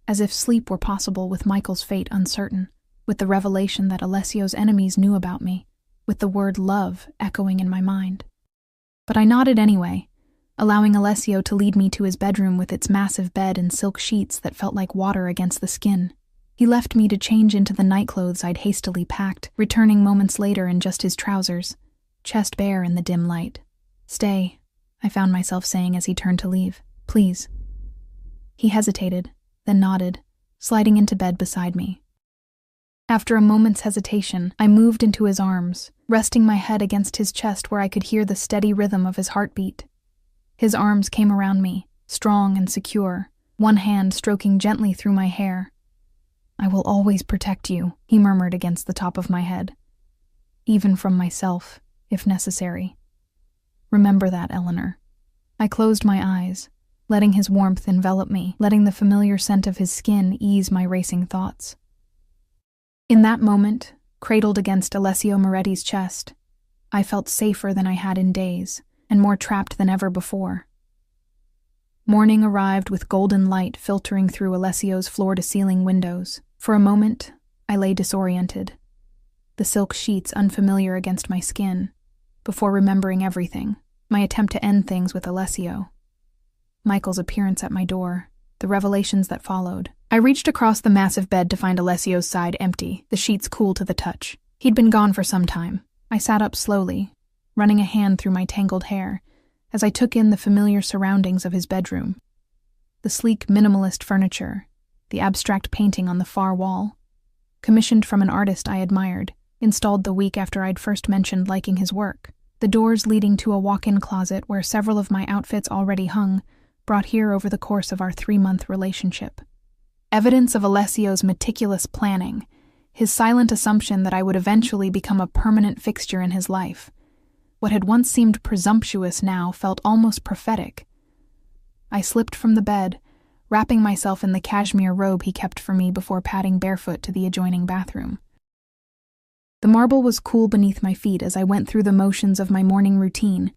[SPEAKER 1] As if sleep were possible with Michael's fate uncertain, with the revelation that Alessio's enemies knew about me, with the word love echoing in my mind. But I nodded anyway, allowing Alessio to lead me to his bedroom with its massive bed and silk sheets that felt like water against the skin. He left me to change into the nightclothes I'd hastily packed, returning moments later in just his trousers, chest bare in the dim light. Stay, I found myself saying as he turned to leave. Please. He hesitated, then nodded, sliding into bed beside me. After a moment's hesitation, I moved into his arms, resting my head against his chest where I could hear the steady rhythm of his heartbeat. His arms came around me, strong and secure, one hand stroking gently through my hair. I will always protect you, he murmured against the top of my head. Even from myself, if necessary. Remember that, Eleanor. I closed my eyes, letting his warmth envelop me, letting the familiar scent of his skin ease my racing thoughts. In that moment, cradled against Alessio Moretti's chest, I felt safer than I had in days, and more trapped than ever before. Morning arrived with golden light filtering through Alessio's floor-to-ceiling windows. For a moment, I lay disoriented, the silk sheets unfamiliar against my skin, before remembering everything, my attempt to end things with Alessio, Michael's appearance at my door, the revelations that followed. I reached across the massive bed to find Alessio's side empty, the sheets cool to the touch. He'd been gone for some time. I sat up slowly, running a hand through my tangled hair, as I took in the familiar surroundings of his bedroom. The sleek minimalist furniture, the abstract painting on the far wall, commissioned from an artist I admired, installed the week after I'd first mentioned liking his work. The doors leading to a walk-in closet where several of my outfits already hung, brought here over the course of our 3-month relationship. Evidence of Alessio's meticulous planning, his silent assumption that I would eventually become a permanent fixture in his life. What had once seemed presumptuous now felt almost prophetic. I slipped from the bed, wrapping myself in the cashmere robe he kept for me before padding barefoot to the adjoining bathroom. The marble was cool beneath my feet as I went through the motions of my morning routine,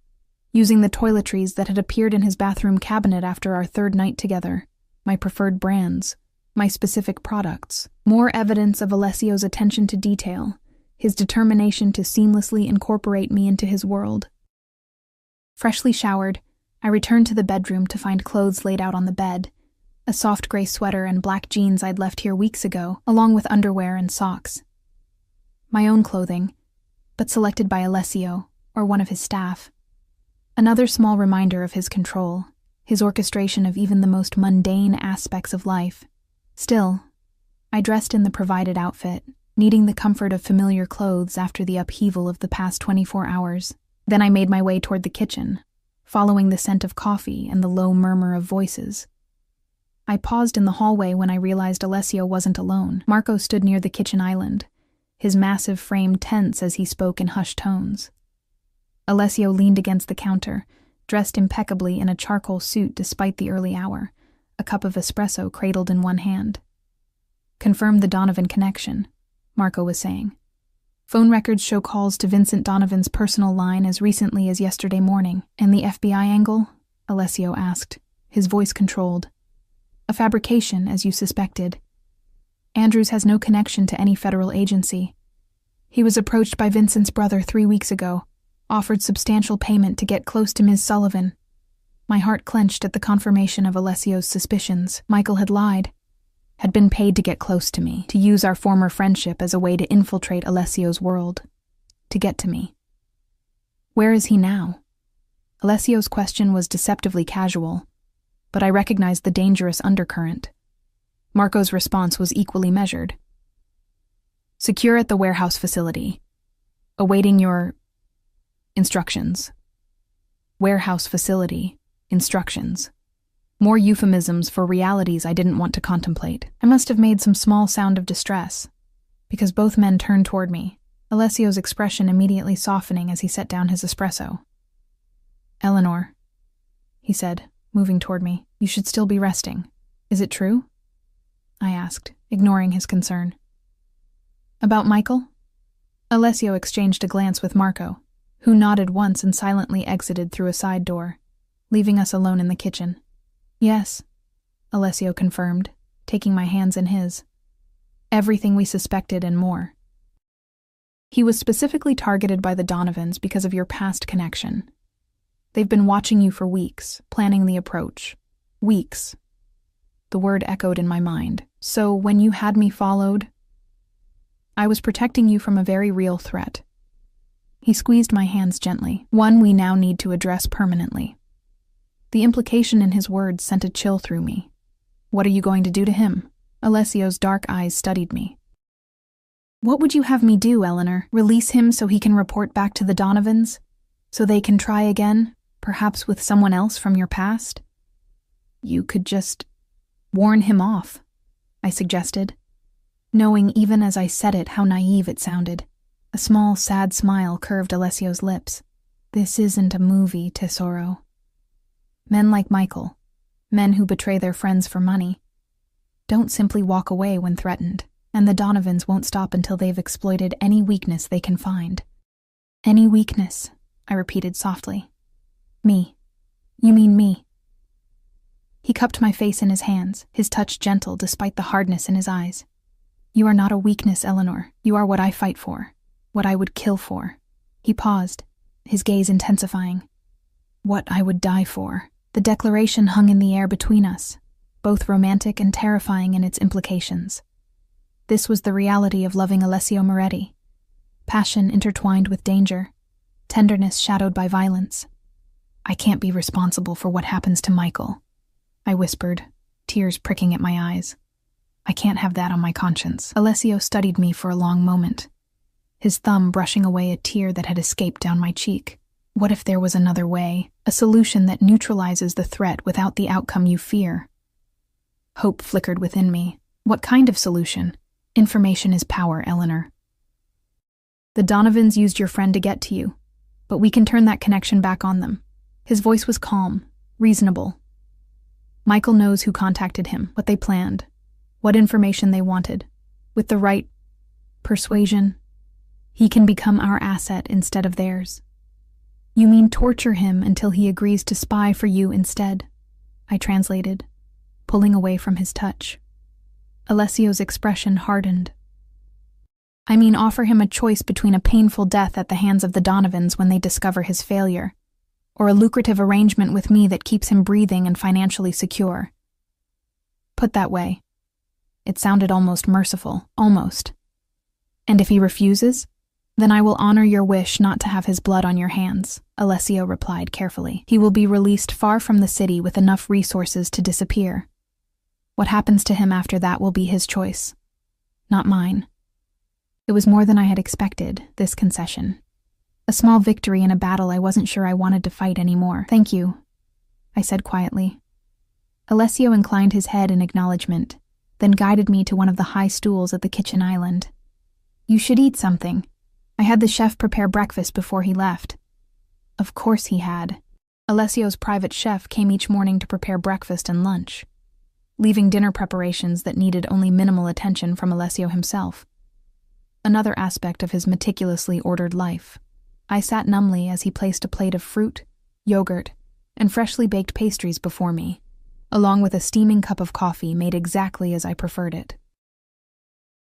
[SPEAKER 1] using the toiletries that had appeared in his bathroom cabinet after our 3rd night together, my preferred brands, my specific products, more evidence of Alessio's attention to detail, his determination to seamlessly incorporate me into his world. Freshly showered, I returned to the bedroom to find clothes laid out on the bed, a soft gray sweater and black jeans I'd left here weeks ago, along with underwear and socks. My own clothing, but selected by Alessio, or one of his staff. Another small reminder of his control, his orchestration of even the most mundane aspects of life. Still, I dressed in the provided outfit, needing the comfort of familiar clothes after the upheaval of the past 24 hours. Then I made my way toward the kitchen, following the scent of coffee and the low murmur of voices. I paused in the hallway when I realized Alessio wasn't alone. Marco stood near the kitchen island, his massive frame tense as he spoke in hushed tones. Alessio leaned against the counter, dressed impeccably in a charcoal suit despite the early hour, a cup of espresso cradled in one hand. "Confirm the Donovan connection," Marco was saying. "Phone records show calls to Vincent Donovan's personal line as recently as yesterday morning. And the FBI angle?" Alessio asked, his voice controlled. "A fabrication, as you suspected. Andrews has no connection to any federal agency. He was approached by Vincent's brother 3 weeks ago, offered substantial payment to get close to Ms. Sullivan." My heart clenched at the confirmation of Alessio's suspicions. Michael had lied. Had been paid to get close to me, to use our former friendship as a way to infiltrate Alessio's world, to get to me. Where is he now? Alessio's question was deceptively casual, but I recognized the dangerous undercurrent. Marco's response was equally measured. "Secure at the warehouse facility. Awaiting your instructions." Warehouse facility, instructions. More euphemisms for realities I didn't want to contemplate. I must have made some small sound of distress, because both men turned toward me, Alessio's expression immediately softening as he set down his espresso. "Eleanor," he said, moving toward me, "you should still be resting. Is it true?" I asked, ignoring his concern. "About Michael?" Alessio exchanged a glance with Marco, who nodded once and silently exited through a side door, leaving us alone in the kitchen. "Yes," Alessio confirmed, taking my hands in his. "Everything we suspected and more. He was specifically targeted by the Donovans because of your past connection. They've been watching you for weeks, planning the approach. Weeks." The word echoed in my mind. "So when you had me followed, I was protecting you from a very real threat." He squeezed my hands gently, one we now need to address permanently. The implication in his words sent a chill through me. "What are you going to do to him?" Alessio's dark eyes studied me. "What would you have me do, Eleanor? Release him so he can report back to the Donovans? So they can try again, perhaps with someone else from your past?" "You could just warn him off," I suggested, knowing even as I said it how naive it sounded. A small, sad smile curved Alessio's lips. "This isn't a movie, Tesoro. Men like Michael, men who betray their friends for money, don't simply walk away when threatened, and the Donovans won't stop until they've exploited any weakness they can find." "Any weakness," I repeated softly. "Me. You mean me?" He cupped my face in his hands, his touch gentle despite the hardness in his eyes. "You are not a weakness, Eleanor. You are what I fight for, what I would kill for." He paused, his gaze intensifying. "What I would die for." The declaration hung in the air between us, both romantic and terrifying in its implications. This was the reality of loving Alessio Moretti. Passion intertwined with danger, tenderness shadowed by violence. "I can't be responsible for what happens to Michael," I whispered, tears pricking at my eyes. "I can't have that on my conscience." Alessio studied me for a long moment, his thumb brushing away a tear that had escaped down my cheek. "What if there was another way? A solution that neutralizes the threat without the outcome you fear?" Hope flickered within me. "What kind of solution?" "Information is power, Eleanor. The Donovans used your friend to get to you, but we can turn that connection back on them." His voice was calm, reasonable. "Michael knows who contacted him, what they planned, what information they wanted. With the right persuasion, he can become our asset instead of theirs." "You mean torture him until he agrees to spy for you instead?" I translated, pulling away from his touch. Alessio's expression hardened. I mean, offer him a choice between a painful death at the hands of the Donovans when they discover his failure, or a lucrative arrangement with me that keeps him breathing and financially secure. Put that way, it sounded almost merciful, almost. And if he refuses, then I will honor your wish not to have his blood on your hands, Alessio replied carefully. He will be released far from the city with enough resources to disappear. What happens to him after that will be his choice, not mine. It was more than I had expected, this concession. A small victory in a battle I wasn't sure I wanted to fight anymore. Thank you, I said quietly. Alessio inclined his head in acknowledgement, then guided me to one of the high stools at the kitchen island. You should eat something. I had the chef prepare breakfast before he left. Of course he had. Alessio's private chef came each morning to prepare breakfast and lunch, leaving dinner preparations that needed only minimal attention from Alessio himself. Another aspect of his meticulously ordered life. I sat numbly as he placed a plate of fruit, yogurt, and freshly baked pastries before me, along with a steaming cup of coffee made exactly as I preferred it.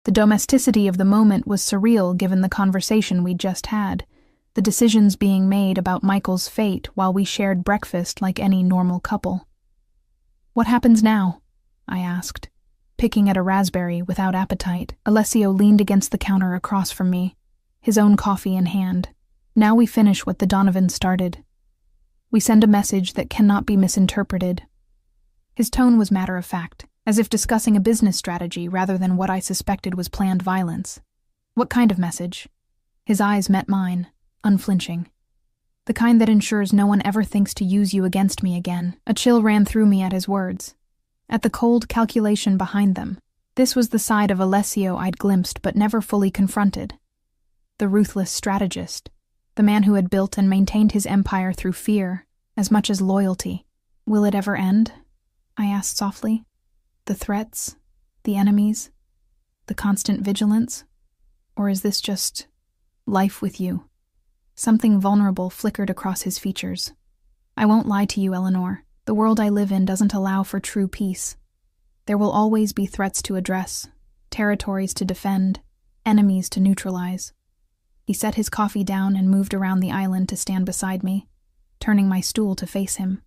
[SPEAKER 1] The domesticity of the moment was surreal given the conversation we'd just had, the decisions being made about Michael's fate while we shared breakfast like any normal couple. What happens now? I asked, picking at a raspberry without appetite. Alessio leaned against the counter across from me, his own coffee in hand. Now we finish what the Donovans started. We send a message that cannot be misinterpreted. His tone was matter-of-fact, as if discussing a business strategy rather than what I suspected was planned violence. What kind of message? His eyes met mine, unflinching. The kind that ensures no one ever thinks to use you against me again. A chill ran through me at his words, at the cold calculation behind them. This was the side of Alessio I'd glimpsed but never fully confronted. The ruthless strategist, the man who had built and maintained his empire through fear, as much as loyalty. Will it ever end? I asked softly. The threats, the enemies, the constant vigilance? Or is this just life with you? Something vulnerable flickered across his features. I won't lie to you, Eleanor. The world I live in doesn't allow for true peace. There will always be threats to address, territories to defend, enemies to neutralize. He set his coffee down and moved around the island to stand beside me, turning my stool to face him.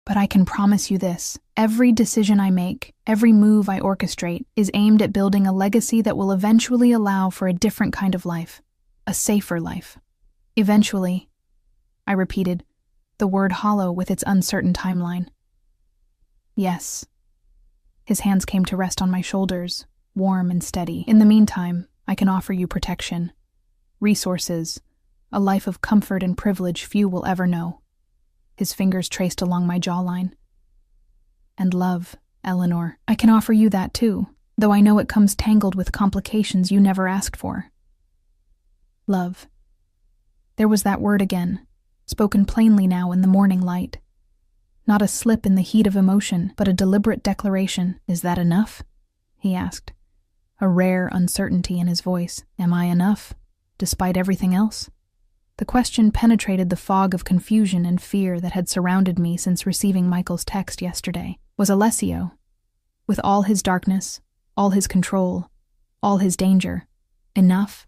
[SPEAKER 1] But I can promise you this, every decision I make, every move I orchestrate, is aimed at building a legacy that will eventually allow for a different kind of life, a safer life. Eventually, I repeated, the word hollow with its uncertain timeline. Yes. His hands came to rest on my shoulders, warm and steady. In the meantime, I can offer you protection, resources, a life of comfort and privilege few will ever know. His fingers traced along my jawline. And love, Eleanor. I can offer you that too, though I know it comes tangled with complications you never asked for. Love. There was that word again, spoken plainly now in the morning light. Not a slip in the heat of emotion, but a deliberate declaration. Is that enough? He asked, a rare uncertainty in his voice. Am I enough, despite everything else? The question penetrated the fog of confusion and fear that had surrounded me since receiving Michael's text yesterday. Was Alessio, with all his darkness, all his control, all his danger, enough?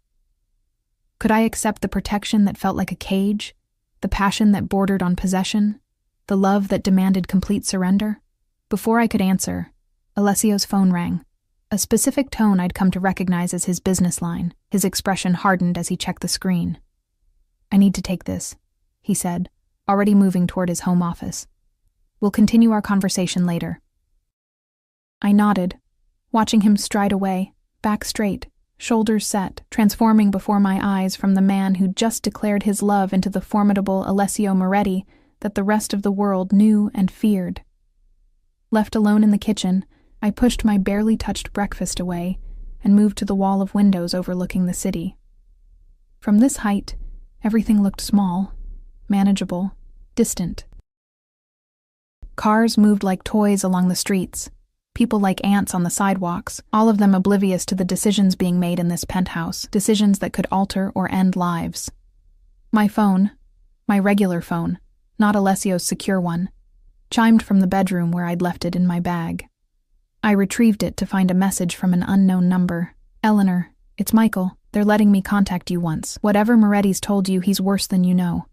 [SPEAKER 1] Could I accept the protection that felt like a cage, the passion that bordered on possession, the love that demanded complete surrender? Before I could answer, Alessio's phone rang, a specific tone I'd come to recognize as his business line. His expression hardened as he checked the screen. I need to take this, he said, already moving toward his home office. We'll continue our conversation later. I nodded, watching him stride away, back straight, shoulders set, transforming before my eyes from the man who'd just declared his love into the formidable Alessio Moretti that the rest of the world knew and feared. Left alone in the kitchen, I pushed my barely touched breakfast away and moved to the wall of windows overlooking the city. From this height, everything looked small, manageable, distant. Cars moved like toys along the streets, people like ants on the sidewalks, all of them oblivious to the decisions being made in this penthouse, decisions that could alter or end lives. My phone, my regular phone, not Alessio's secure one, chimed from the bedroom where I'd left it in my bag. I retrieved it to find a message from an unknown number. Eleanor, It's Michael. They're letting me contact you once. Whatever Moretti's told you, he's worse than you know.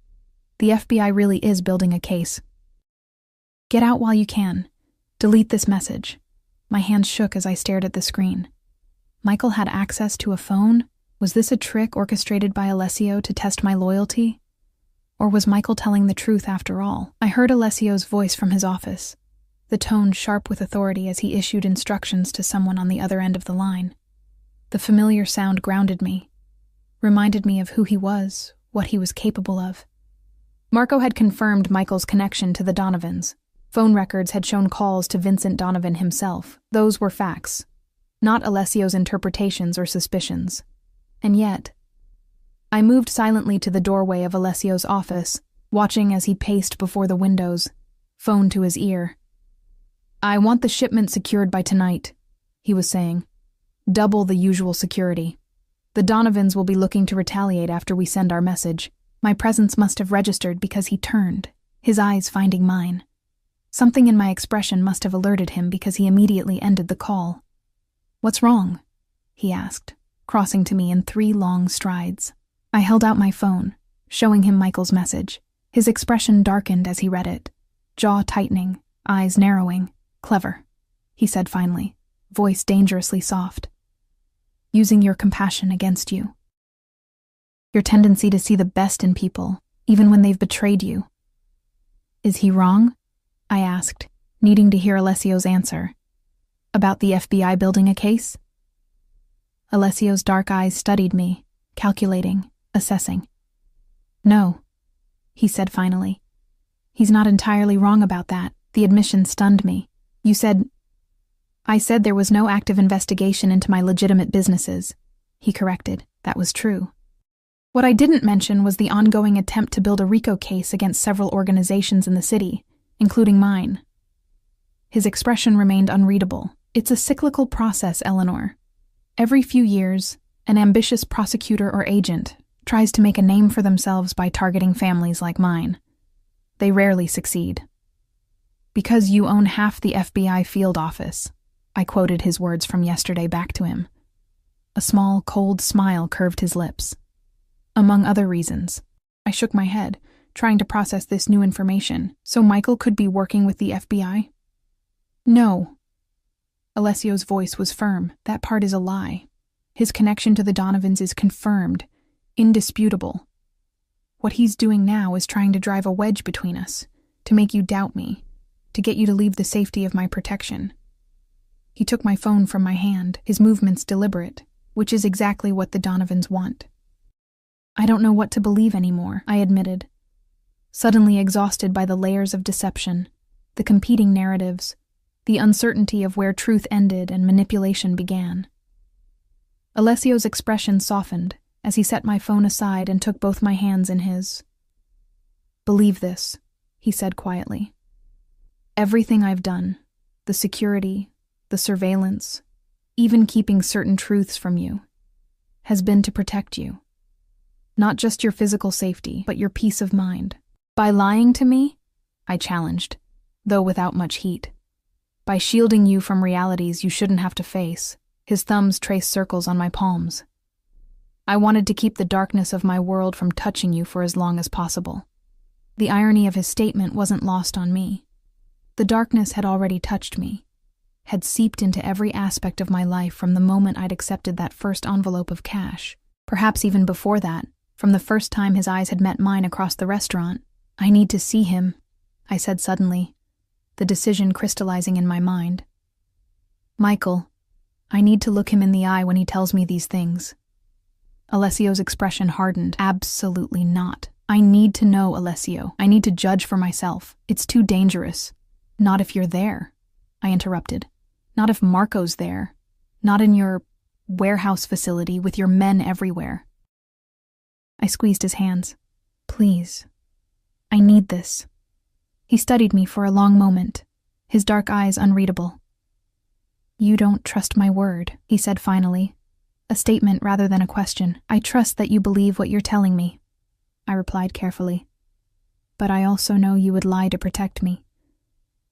[SPEAKER 1] The FBI really is building a case. Get out while you can. Delete this message. My hands shook as I stared at the screen. Michael had access to a phone? Was this a trick orchestrated by Alessio to test my loyalty? Or was Michael telling the truth after all? I heard Alessio's voice from his office, the tone sharp with authority as he issued instructions to someone on the other end of the line. The familiar sound grounded me, reminded me of who he was, what he was capable of. Marco had confirmed Michael's connection to the Donovans. Phone records had shown calls to Vincent Donovan himself. Those were facts, not Alessio's interpretations or suspicions. And yet, I moved silently to the doorway of Alessio's office, watching as he paced before the windows, phone to his ear. I want the shipment secured by tonight, he was saying. Double the usual security. The Donovans will be looking to retaliate after we send our message. My presence must have registered because he turned, his eyes finding mine. Something in my expression must have alerted him because he immediately ended the call. What's wrong? He asked, crossing to me in 3 long strides. I held out my phone, showing him Michael's message. His expression darkened as he read it, jaw tightening, eyes narrowing. Clever, he said finally, voice dangerously soft. Using your compassion against you. Your tendency to see the best in people, even when they've betrayed you. Is he wrong? I asked, needing to hear Alessio's answer. About the FBI building a case? Alessio's dark eyes studied me, calculating, assessing. No, he said finally. He's not entirely wrong about that. The admission stunned me. I said there was no active investigation into my legitimate businesses. He corrected. That was true. What I didn't mention was the ongoing attempt to build a RICO case against several organizations in the city, including mine. His expression remained unreadable. It's a cyclical process, Eleanor. Every few years, an ambitious prosecutor or agent tries to make a name for themselves by targeting families like mine. They rarely succeed. Because you own half the FBI field office, I quoted his words from yesterday back to him. A small, cold smile curved his lips. Among other reasons. I shook my head, trying to process this new information. So Michael could be working with the FBI? No. Alessio's voice was firm. That part is a lie. His connection to the Donovans is confirmed, indisputable. What he's doing now is trying to drive a wedge between us, to make you doubt me, to get you to leave the safety of my protection. He took my phone from my hand, his movements deliberate, which is exactly what the Donovans want. I don't know what to believe anymore, I admitted, suddenly exhausted by the layers of deception, the competing narratives, the uncertainty of where truth ended and manipulation began. Alessio's expression softened as he set my phone aside and took both my hands in his. Believe this, he said quietly. Everything I've done, the security, the surveillance, even keeping certain truths from you, has been to protect you. Not just your physical safety, but your peace of mind. By lying to me, I challenged, though without much heat. By shielding you from realities you shouldn't have to face. His thumbs traced circles on my palms. I wanted to keep the darkness of my world from touching you for as long as possible. The irony of his statement wasn't lost on me. The darkness had already touched me, had seeped into every aspect of my life from the moment I'd accepted that first envelope of cash. Perhaps even before that, from the first time his eyes had met mine across the restaurant. I need to see him, I said suddenly, the decision crystallizing in my mind. Michael, I need to look him in the eye when he tells me these things. Alessio's expression hardened. Absolutely not. I need to know, Alessio. I need to judge for myself. It's too dangerous. Not if you're there, I interrupted. Not if Marco's there. Not in your warehouse facility with your men everywhere. I squeezed his hands. Please. I need this. He studied me for a long moment, his dark eyes unreadable. You don't trust my word, he said finally, a statement rather than a question. I trust that you believe what you're telling me, I replied carefully. But I also know you would lie to protect me,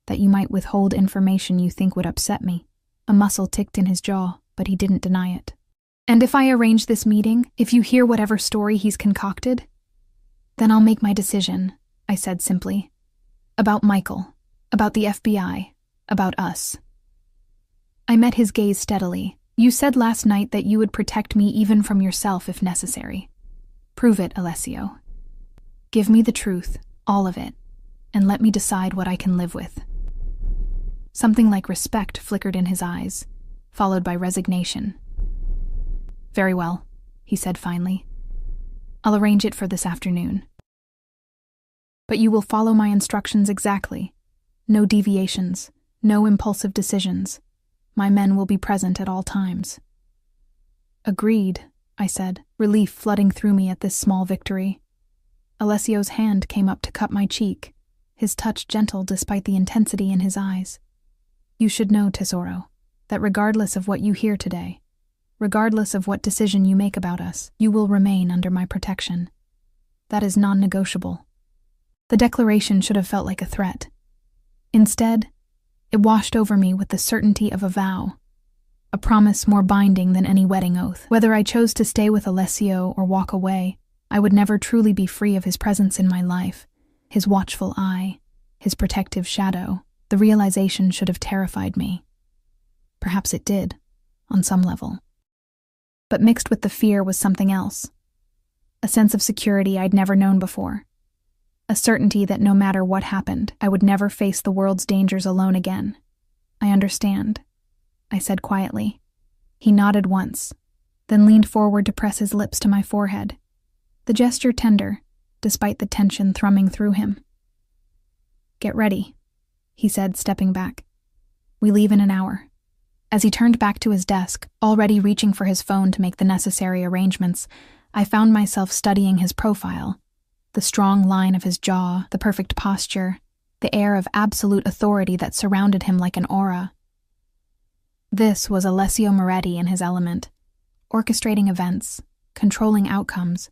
[SPEAKER 1] that you might withhold information you think would upset me. A muscle ticked in his jaw, but he didn't deny it. And if I arrange this meeting, if you hear whatever story he's concocted, then I'll make my decision, I said simply. About Michael, about the FBI, about us. I met his gaze steadily. You said last night that you would protect me even from yourself if necessary. Prove it, Alessio. Give me the truth, all of it, and let me decide what I can live with. Something like respect flickered in his eyes, followed by resignation. Very well, he said finally. I'll arrange it for this afternoon. But you will follow my instructions exactly. No deviations, no impulsive decisions. My men will be present at all times. Agreed, I said, relief flooding through me at this small victory. Alessio's hand came up to cup my cheek, his touch gentle despite the intensity in his eyes. You should know, Tesoro, that regardless of what you hear today, regardless of what decision you make about us, you will remain under my protection. That is non-negotiable. The declaration should have felt like a threat. Instead, it washed over me with the certainty of a vow, a promise more binding than any wedding oath. Whether I chose to stay with Alessio or walk away, I would never truly be free of his presence in my life, his watchful eye, his protective shadow. The realization should have terrified me. Perhaps it did, on some level. But mixed with the fear was something else. A sense of security I'd never known before. A certainty that no matter what happened, I would never face the world's dangers alone again. I understand, I said quietly. He nodded once, then leaned forward to press his lips to my forehead, the gesture tender, despite the tension thrumming through him. Get ready, he said, stepping back. We leave in an hour. As he turned back to his desk, already reaching for his phone to make the necessary arrangements, I found myself studying his profile. The strong line of his jaw, the perfect posture, the air of absolute authority that surrounded him like an aura. This was Alessio Moretti in his element, orchestrating events, controlling outcomes,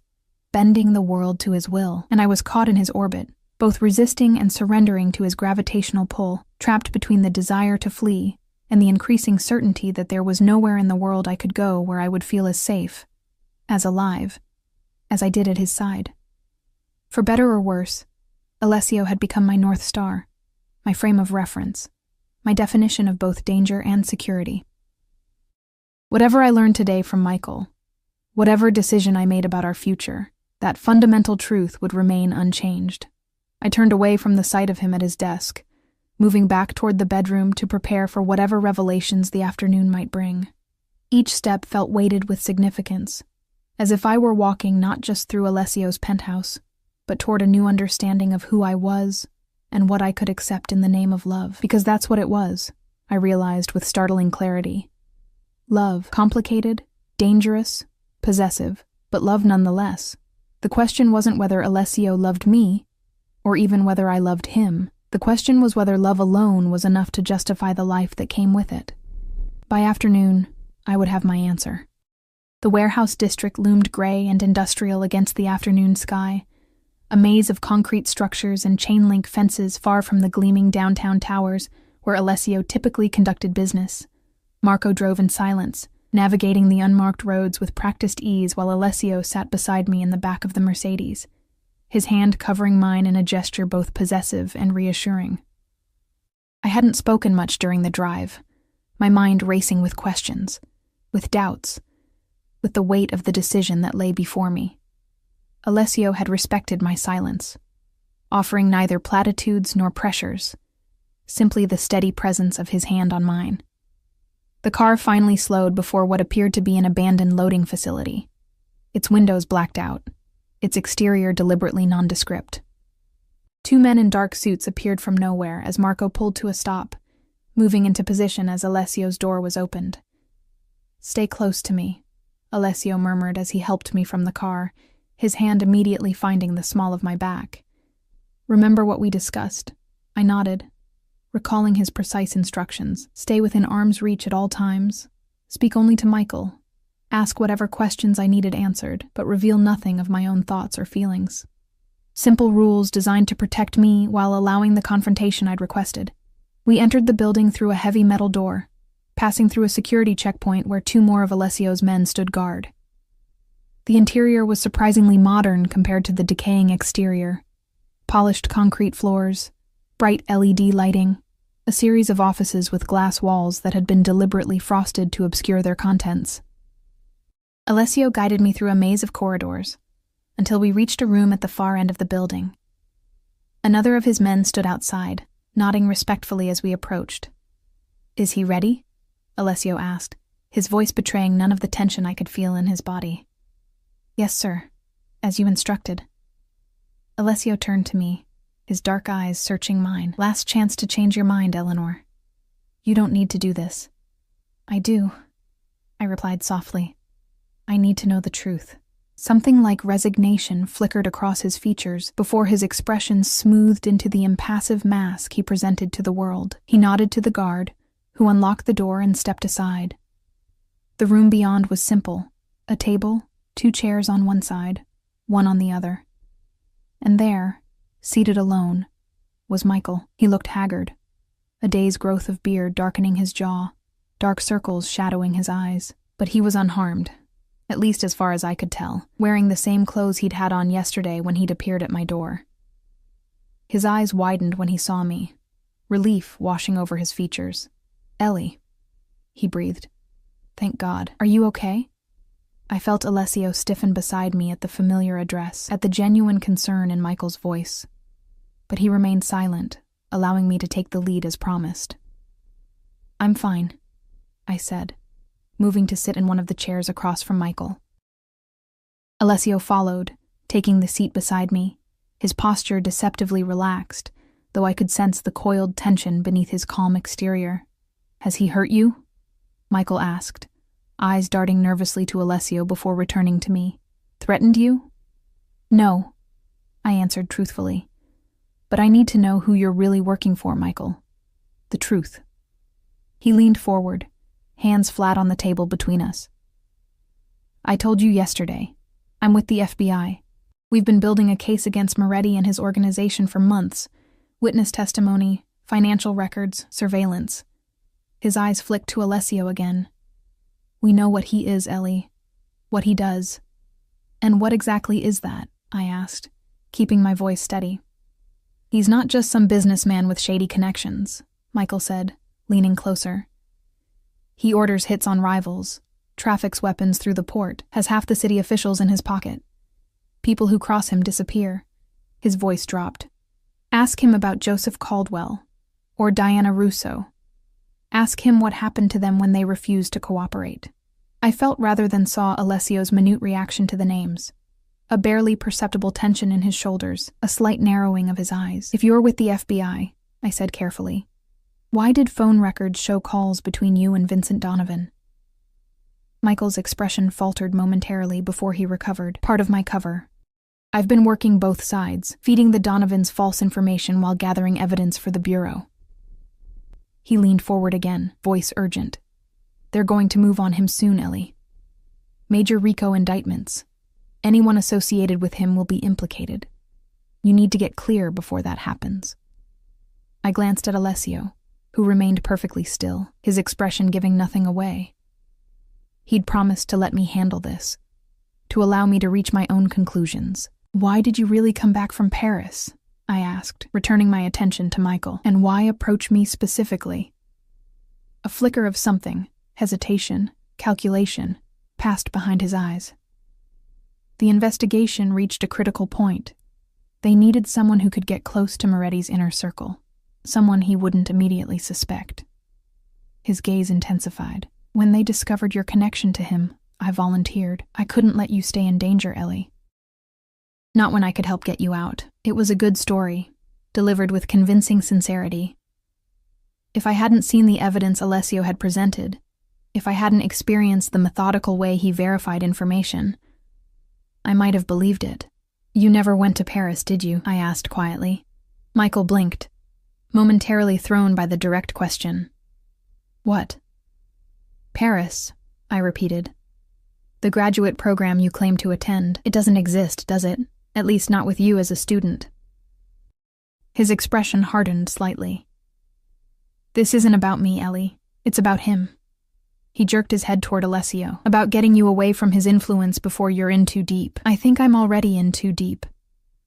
[SPEAKER 1] bending the world to his will, and I was caught in his orbit, both resisting and surrendering to his gravitational pull, trapped between the desire to flee and the increasing certainty that there was nowhere in the world I could go where I would feel as safe, as alive, as I did at his side. For better or worse, Alessio had become my North Star, my frame of reference, my definition of both danger and security. Whatever I learned today from Michael, whatever decision I made about our future, that fundamental truth would remain unchanged. I turned away from the sight of him at his desk, moving back toward the bedroom to prepare for whatever revelations the afternoon might bring. Each step felt weighted with significance, as if I were walking not just through Alessio's penthouse, but toward a new understanding of who I was and what I could accept in the name of love. Because that's what it was, I realized with startling clarity. Love, complicated, dangerous, possessive, but love nonetheless. The question wasn't whether Alessio loved me, or even whether I loved him. The question was whether love alone was enough to justify the life that came with it. By afternoon, I would have my answer. The warehouse district loomed gray and industrial against the afternoon sky, a maze of concrete structures and chain-link fences far from the gleaming downtown towers where Alessio typically conducted business. Marco drove in silence, navigating the unmarked roads with practiced ease while Alessio sat beside me in the back of the Mercedes, his hand covering mine in a gesture both possessive and reassuring. I hadn't spoken much during the drive, my mind racing with questions, with doubts, with the weight of the decision that lay before me. Alessio had respected my silence, offering neither platitudes nor pressures, simply the steady presence of his hand on mine. The car finally slowed before what appeared to be an abandoned loading facility, its windows blacked out, its exterior deliberately nondescript. Two men in dark suits appeared from nowhere as Marco pulled to a stop, moving into position as Alessio's door was opened. "Stay close to me," Alessio murmured as he helped me from the car, his hand immediately finding the small of my back. "Remember what we discussed?" I nodded, recalling his precise instructions. Stay within arm's reach at all times. Speak only to Michael. Ask whatever questions I needed answered, but reveal nothing of my own thoughts or feelings. Simple rules designed to protect me while allowing the confrontation I'd requested. We entered the building through a heavy metal door, passing through a security checkpoint where 2 more of Alessio's men stood guard. The interior was surprisingly modern compared to the decaying exterior. Polished concrete floors, bright LED lighting, a series of offices with glass walls that had been deliberately frosted to obscure their contents. Alessio guided me through a maze of corridors, until we reached a room at the far end of the building. Another of his men stood outside, nodding respectfully as we approached. "Is he ready?" Alessio asked, his voice betraying none of the tension I could feel in his body. "Yes, sir, as you instructed." Alessio turned to me, his dark eyes searching mine. "Last chance to change your mind, Eleanor. You don't need to do this." "I do," I replied softly. "I need to know the truth." Something like resignation flickered across his features before his expression smoothed into the impassive mask he presented to the world. He nodded to the guard, who unlocked the door and stepped aside. The room beyond was simple: a table, 2 chairs on one side, one on the other. And there, seated alone, was Michael. He looked haggard, a day's growth of beard darkening his jaw, dark circles shadowing his eyes. But he was unharmed, at least as far as I could tell, wearing the same clothes he'd had on yesterday when he'd appeared at my door. His eyes widened when he saw me, relief washing over his features. "Ellie," he breathed. "Thank God. Are you okay?" I felt Alessio stiffen beside me at the familiar address, at the genuine concern in Michael's voice. But he remained silent, allowing me to take the lead as promised. "I'm fine," I said, moving to sit in one of the chairs across from Michael. Alessio followed, taking the seat beside me, his posture deceptively relaxed, though I could sense the coiled tension beneath his calm exterior. "Has he hurt you?" Michael asked, eyes darting nervously to Alessio before returning to me. "Threatened you?" "No," I answered truthfully. "But I need to know who you're really working for, Michael. The truth." He leaned forward, hands flat on the table between us. "I told you yesterday. I'm with the FBI. We've been building a case against Moretti and his organization for months. Witness testimony, financial records, surveillance." His eyes flicked to Alessio again. "We know what he is, Ellie. What he does." "And what exactly is that?" I asked, keeping my voice steady. "He's not just some businessman with shady connections," Michael said, leaning closer. "He orders hits on rivals, traffics weapons through the port, has half the city officials in his pocket. People who cross him disappear." His voice dropped. "Ask him about Joseph Caldwell, or Diana Russo. Ask him what happened to them when they refused to cooperate." I felt rather than saw Alessio's minute reaction to the names. A barely perceptible tension in his shoulders, a slight narrowing of his eyes. "If you're with the FBI," I said carefully, "why did phone records show calls between you and Vincent Donovan?" Michael's expression faltered momentarily before he recovered. "Part of my cover. I've been working both sides, feeding the Donovans false information while gathering evidence for the Bureau." He leaned forward again, voice urgent. "They're going to move on him soon, Ellie. Major RICO indictments. Anyone associated with him will be implicated. You need to get clear before that happens." I glanced at Alessio, who remained perfectly still, his expression giving nothing away. He'd promised to let me handle this, to allow me to reach my own conclusions. "Why did you really come back from Paris?" I asked, returning my attention to Michael. "And why approach me specifically?" A flicker of something, hesitation, calculation, passed behind his eyes. The investigation reached a critical point. They needed someone who could get close to Moretti's inner circle, someone he wouldn't immediately suspect. His gaze intensified. "When they discovered your connection to him, I volunteered. I couldn't let you stay in danger, Ellie. Not when I could help get you out. It was a good story, delivered with convincing sincerity. If I hadn't seen the evidence Alessio had presented, if I hadn't experienced the methodical way he verified information, I might have believed it." "You never went to Paris, did you?" I asked quietly. Michael blinked, momentarily thrown by the direct question. "What?" "Paris," I repeated. "The graduate program you claim to attend. It doesn't exist, does it? At least not with you as a student." His expression hardened slightly. "This isn't about me, Ellie. It's about him. He jerked his head toward Alessio. About getting you away from his influence before you're in too deep. I think I'm already in too deep,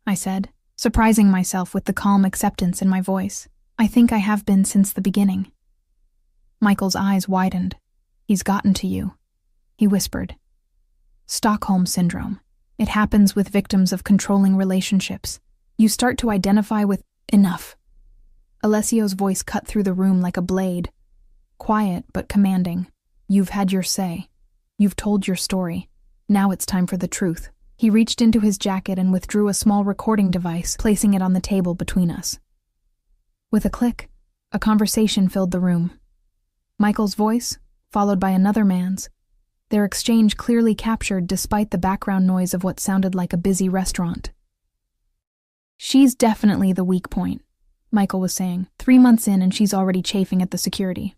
[SPEAKER 1] I said, surprising myself with the calm acceptance in my voice. I think I have been since the beginning. Michael's eyes widened. He's gotten to you, he whispered. Stockholm Syndrome. It happens with victims of controlling relationships. You start to identify with enough. Alessio's voice cut through the room like a blade. Quiet but commanding. You've had your say. You've told your story. Now it's time for the truth. He reached into his jacket and withdrew a small recording device, placing it on the table between us. With a click, a conversation filled the room. Michael's voice, followed by another man's. Their exchange clearly captured despite the background noise of what sounded like a busy restaurant. She's definitely the weak point, Michael was saying. 3 months in and she's already chafing at the security.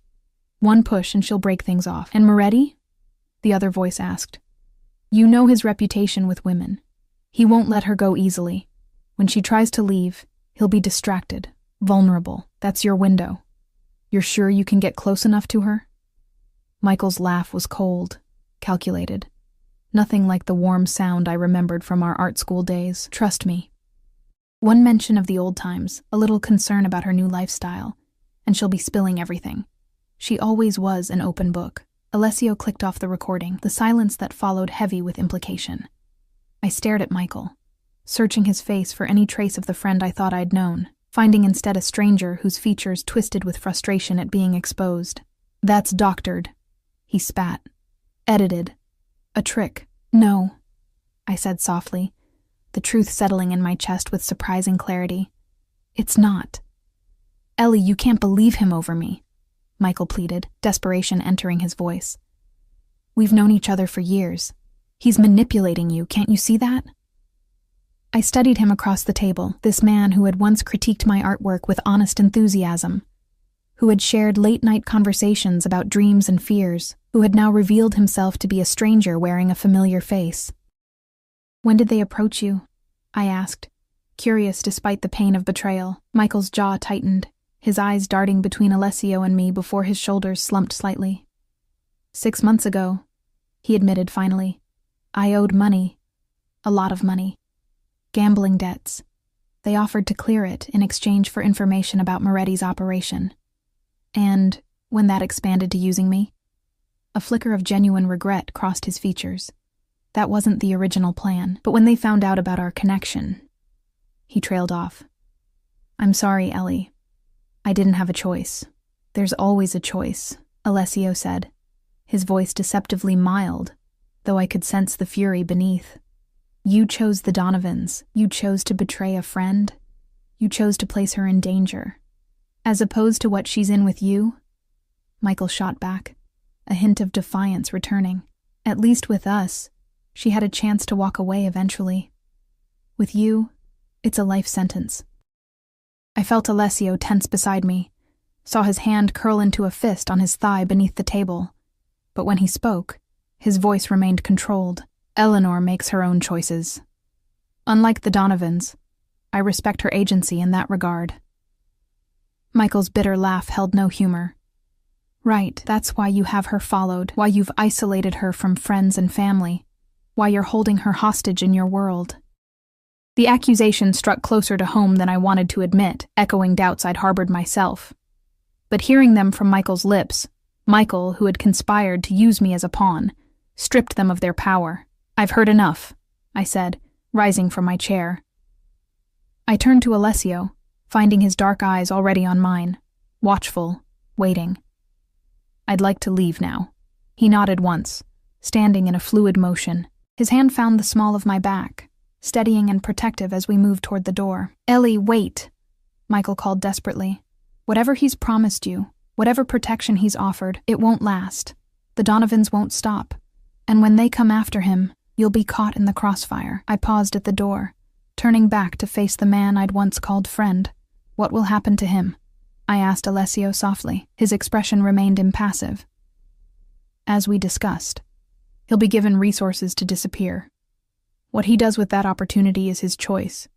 [SPEAKER 1] One push and she'll break things off. And Moretti? The other voice asked. You know his reputation with women. He won't let her go easily. When she tries to leave, he'll be distracted, vulnerable. That's your window. You're sure you can get close enough to her? Michael's laugh was cold, calculated. Nothing like the warm sound I remembered from our art school days. Trust me. One mention of the old times, a little concern about her new lifestyle, and she'll be spilling everything. She always was an open book. Alessio clicked off the recording, the silence that followed heavy with implication. I stared at Michael, searching his face for any trace of the friend I thought I'd known, finding instead a stranger whose features twisted with frustration at being exposed. That's doctored, he spat. Edited. A trick. No, I said softly, the truth settling in my chest with surprising clarity. It's not. Ellie, you can't believe him over me, Michael pleaded, desperation entering his voice. We've known each other for years. He's manipulating you, can't you see that? I studied him across the table, this man who had once critiqued my artwork with honest enthusiasm, who had shared late-night conversations about dreams and fears, who had now revealed himself to be a stranger wearing a familiar face. When did they approach you? I asked, curious despite the pain of betrayal. Michael's jaw tightened, his eyes darting between Alessio and me before his shoulders slumped slightly. 6 months ago, he admitted finally. I owed money. A lot of money. Gambling debts. They offered to clear it in exchange for information about Moretti's operation. And when that expanded to using me, a flicker of genuine regret crossed his features. That wasn't the original plan, but when they found out about our connection, he trailed off. I'm sorry, Ellie. I didn't have a choice. There's always a choice, Alessio said, his voice deceptively mild, though I could sense the fury beneath. You chose the Donovans. You chose to betray a friend. You chose to place her in danger. As opposed to what she's in with you? Michael shot back, a hint of defiance returning. At least with us, she had a chance to walk away eventually. With you, it's a life sentence. I felt Alessio tense beside me, saw his hand curl into a fist on his thigh beneath the table. But when he spoke, his voice remained controlled. Eleanor makes her own choices. Unlike the Donovans, I respect her agency in that regard. Michael's bitter laugh held no humor. Right, that's why you have her followed, why you've isolated her from friends and family, why you're holding her hostage in your world. The accusation struck closer to home than I wanted to admit, echoing doubts I'd harbored myself. But hearing them from Michael's lips, Michael, who had conspired to use me as a pawn, stripped them of their power. I've heard enough, I said, rising from my chair. I turned to Alessio, finding his dark eyes already on mine, watchful, waiting. I'd like to leave now. He nodded once, standing in a fluid motion. His hand found the small of my back, steadying and protective as we moved toward the door. Ellie, wait, Michael called desperately. Whatever he's promised you, whatever protection he's offered, it won't last. The Donovans won't stop. And when they come after him, you'll be caught in the crossfire. I paused at the door, turning back to face the man I'd once called friend. What will happen to him? I asked Alessio softly. His expression remained impassive. As we discussed, he'll be given resources to disappear. What he does with that opportunity is his choice.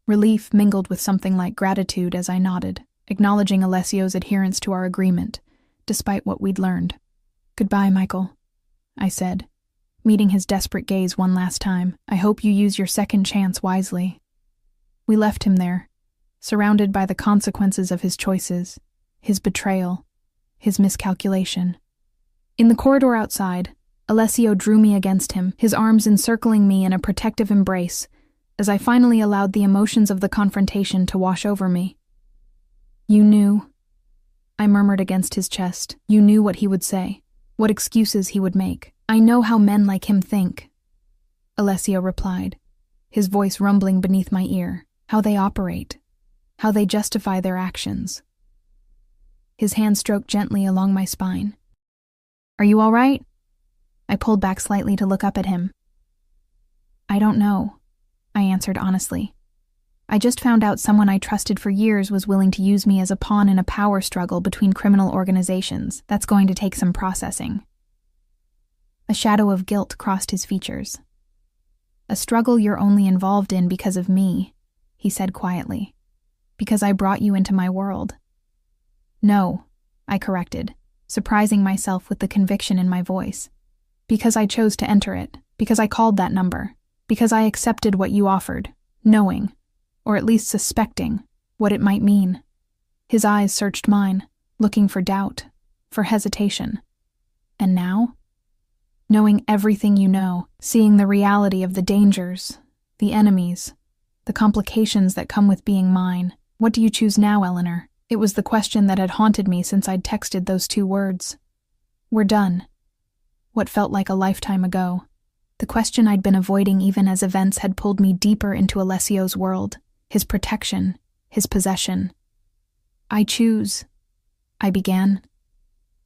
[SPEAKER 1] Relief mingled with something like gratitude as I nodded, acknowledging Alessio's adherence to our agreement, despite what we'd learned. "Goodbye, Michael," I said, meeting his desperate gaze one last time. "I hope you use your second chance wisely." We left him there, surrounded by the consequences of his choices, his betrayal, his miscalculation. In the corridor outside, Alessio drew me against him, his arms encircling me in a protective embrace, as I finally allowed the emotions of the confrontation to wash over me. "You knew," I murmured against his chest. "You knew what he would say, what excuses he would make." "I know how men like him think," Alessio replied, his voice rumbling beneath my ear. "How they operate, how they justify their actions." His hand stroked gently along my spine. "Are you all right?" I pulled back slightly to look up at him. "I don't know," I answered honestly. "I just found out someone I trusted for years was willing to use me as a pawn in a power struggle between criminal organizations. That's going to take some processing." A shadow of guilt crossed his features. "A struggle you're only involved in because of me," he said quietly. "Because I brought you into my world." "No," I corrected, surprising myself with the conviction in my voice. "Because I chose to enter it, because I called that number, because I accepted what you offered, knowing, or at least suspecting, what it might mean." His eyes searched mine, looking for doubt, for hesitation. "And now? Knowing everything you know, seeing the reality of the dangers, the enemies, the complications that come with being mine, what do you choose now, Eleanor?" It was the question that had haunted me since I'd texted those 2 words. "We're done." What felt like a lifetime ago. The question I'd been avoiding even as events had pulled me deeper into Alessio's world, his protection, his possession. "I choose," I began,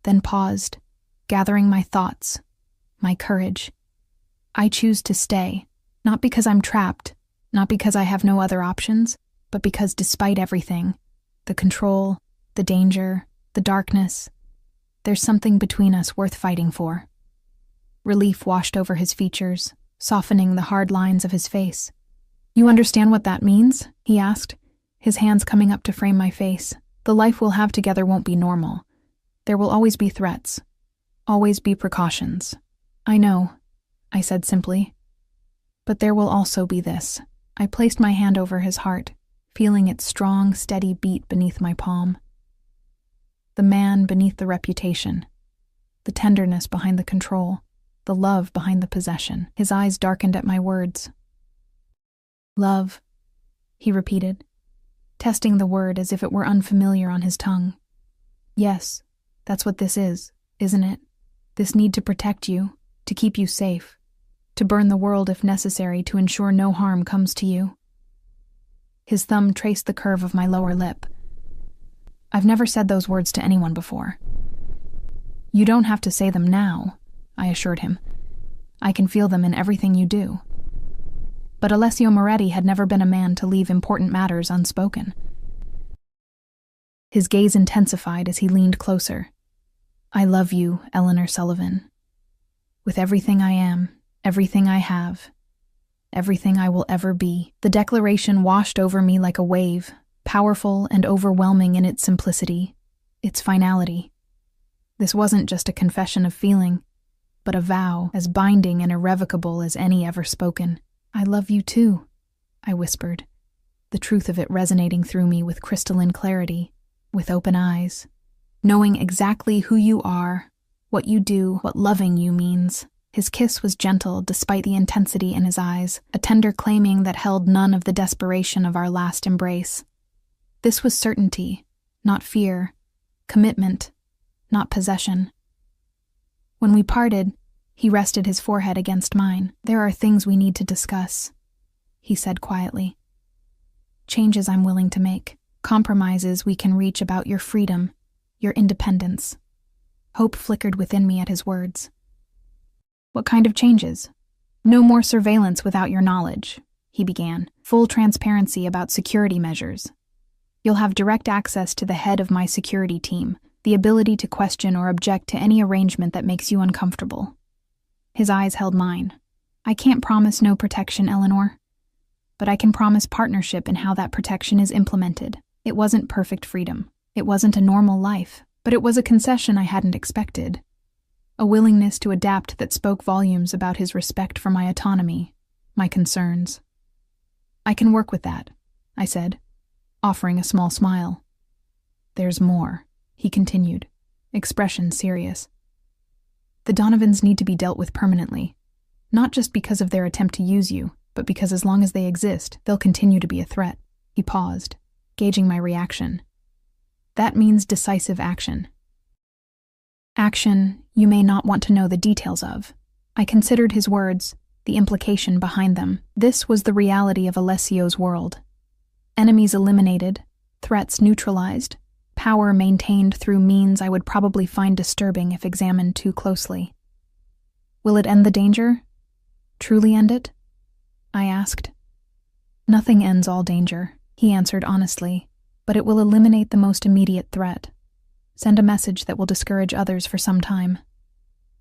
[SPEAKER 1] then paused, gathering my thoughts, my courage. "I choose to stay, not because I'm trapped, not because I have no other options, but because despite everything, the control, the danger, the darkness, there's something between us worth fighting for." Relief washed over his features, softening the hard lines of his face. "You understand what that means?" he asked, his hands coming up to frame my face. "The life we'll have together won't be normal. There will always be threats, always be precautions." "I know," I said simply. "But there will also be this." I placed my hand over his heart, feeling its strong, steady beat beneath my palm. The man beneath the reputation, the tenderness behind the control, the love behind the possession. His eyes darkened at my words. "Love," he repeated, testing the word as if it were unfamiliar on his tongue. "Yes, that's what this is, isn't it? This need to protect you, to keep you safe, to burn the world if necessary to ensure no harm comes to you." His thumb traced the curve of my lower lip. "I've never said those words to anyone before." "You don't have to say them now," I assured him. "I can feel them in everything you do." But Alessio Moretti had never been a man to leave important matters unspoken. His gaze intensified as he leaned closer. "I love you, Eleanor Sullivan. With everything I am, everything I have, everything I will ever be." The declaration washed over me like a wave, powerful and overwhelming in its simplicity, its finality. This wasn't just a confession of feeling, but a vow as binding and irrevocable as any ever spoken. "I love you too," I whispered, the truth of it resonating through me with crystalline clarity, with open eyes, knowing exactly who you are, what you do, what loving you means. His kiss was gentle despite the intensity in his eyes, a tender claiming that held none of the desperation of our last embrace. This was certainty, not fear, commitment, not possession. When we parted, he rested his forehead against mine. "There are things we need to discuss," he said quietly. "Changes I'm willing to make, compromises we can reach about your freedom, your independence." Hope flickered within me at his words. "What kind of changes?" "No more surveillance without your knowledge," he began. "Full transparency about security measures. You'll have direct access to the head of my security team, the ability to question or object to any arrangement that makes you uncomfortable." His eyes held mine. "I can't promise no protection, Eleanor, but I can promise partnership in how that protection is implemented." It wasn't perfect freedom. It wasn't a normal life, but it was a concession I hadn't expected. a willingness to adapt that spoke volumes about his respect for my autonomy, my concerns. "I can work with that," I said, offering a small smile. "There's more," he continued, expression serious. "The Donovans need to be dealt with permanently, not just because of their attempt to use you, but because as long as they exist, they'll continue to be a threat." He paused, gauging my reaction. "That means decisive action." Action you may not want to know the details of. I considered his words, the implication behind them. This was the reality of Alessio's world. Enemies eliminated, threats neutralized, power maintained through means I would probably find disturbing if examined too closely. "Will it end the danger? Truly end it?" I asked. "Nothing ends all danger," he answered honestly, "but it will eliminate the most immediate threat. Send a message that will discourage others for some time."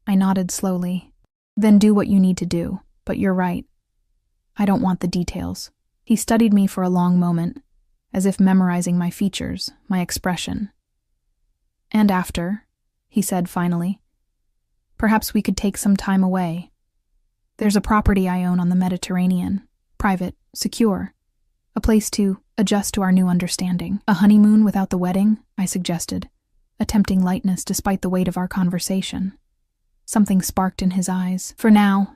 [SPEAKER 1] I nodded slowly. "Then do what you need to do, but you're right. I don't want the details." He studied me for a long moment, as if memorizing my features, my expression. "And after," he said finally, "perhaps we could take some time away. There's a property I own on the Mediterranean, private, secure, a place to adjust to our new understanding. A honeymoon without the wedding," I suggested, attempting lightness despite the weight of our conversation. Something sparked in his eyes. "For now,"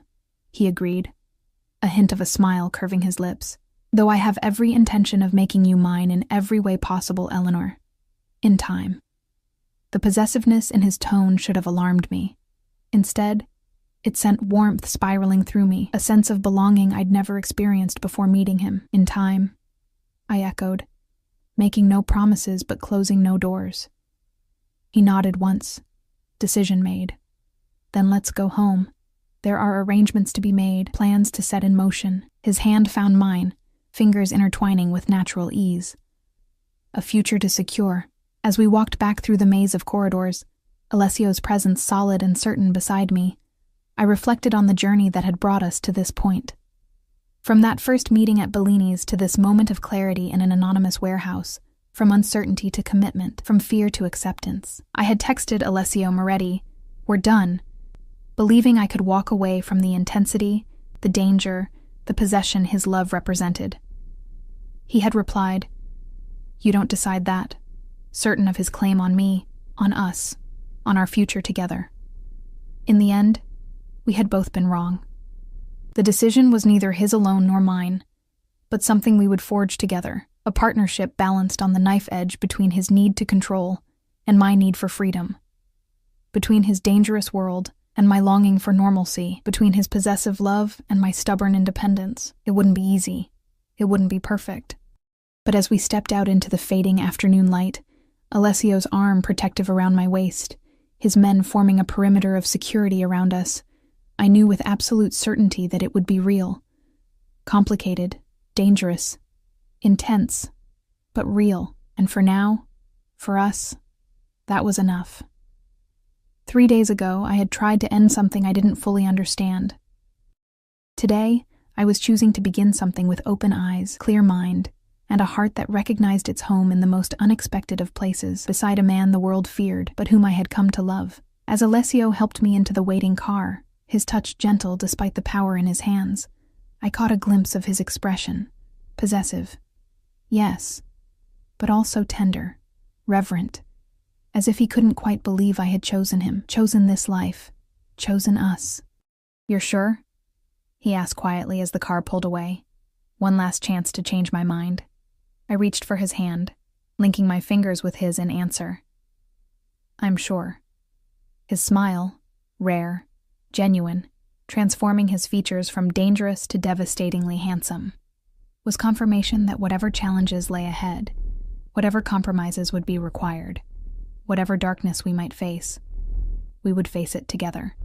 [SPEAKER 1] he agreed, a hint of a smile curving his lips. "Though I have every intention of making you mine in every way possible, Eleanor. In time." The possessiveness in his tone should have alarmed me. Instead, it sent warmth spiraling through me, a sense of belonging I'd never experienced before meeting him. "In time," I echoed, making no promises but closing no doors. He nodded once. Decision made. "Then let's go home. There are arrangements to be made, plans to set in motion." His hand found mine, fingers intertwining with natural ease. A future to secure. As we walked back through the maze of corridors, Alessio's presence solid and certain beside me, I reflected on the journey that had brought us to this point. From that first meeting at Bellini's to this moment of clarity in an anonymous warehouse, from uncertainty to commitment, from fear to acceptance. I had texted Alessio Moretti, "We're done," believing I could walk away from the intensity, the danger, the possession his love represented. He had replied, "You don't decide that," certain of his claim on me, on us, on our future together. In the end, we had both been wrong. The decision was neither his alone nor mine, but something we would forge together, a partnership balanced on the knife edge between his need to control and my need for freedom, between his dangerous world and my longing for normalcy, between his possessive love and my stubborn independence. It wouldn't be easy. It wouldn't be perfect. But as we stepped out into the fading afternoon light, Alessio's arm protective around my waist, his men forming a perimeter of security around us, I knew with absolute certainty that it would be real. Complicated, dangerous, intense, but real. And for now, for us, that was enough. 3 days ago, I had tried to end something I didn't fully understand. Today, I was choosing to begin something with open eyes, clear mind, and a heart that recognized its home in the most unexpected of places, beside a man the world feared, but whom I had come to love. As Alessio helped me into the waiting car, his touch gentle despite the power in his hands, I caught a glimpse of his expression, possessive. Yes, but also tender, reverent, as if he couldn't quite believe I had chosen him, chosen this life, chosen us. "You're sure?" he asked quietly as the car pulled away. One last chance to change my mind. I reached for his hand, linking my fingers with his in answer. "I'm sure." His smile, rare, genuine, transforming his features from dangerous to devastatingly handsome, was confirmation that whatever challenges lay ahead, whatever compromises would be required, whatever darkness we might face, we would face it together.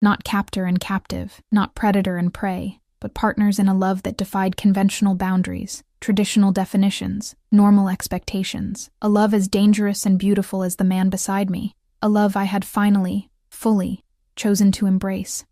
[SPEAKER 1] Not captor and captive, not predator and prey, but partners in a love that defied conventional boundaries, traditional definitions, normal expectations. A love as dangerous and beautiful as the man beside me. A love I had finally, fully, chosen to embrace.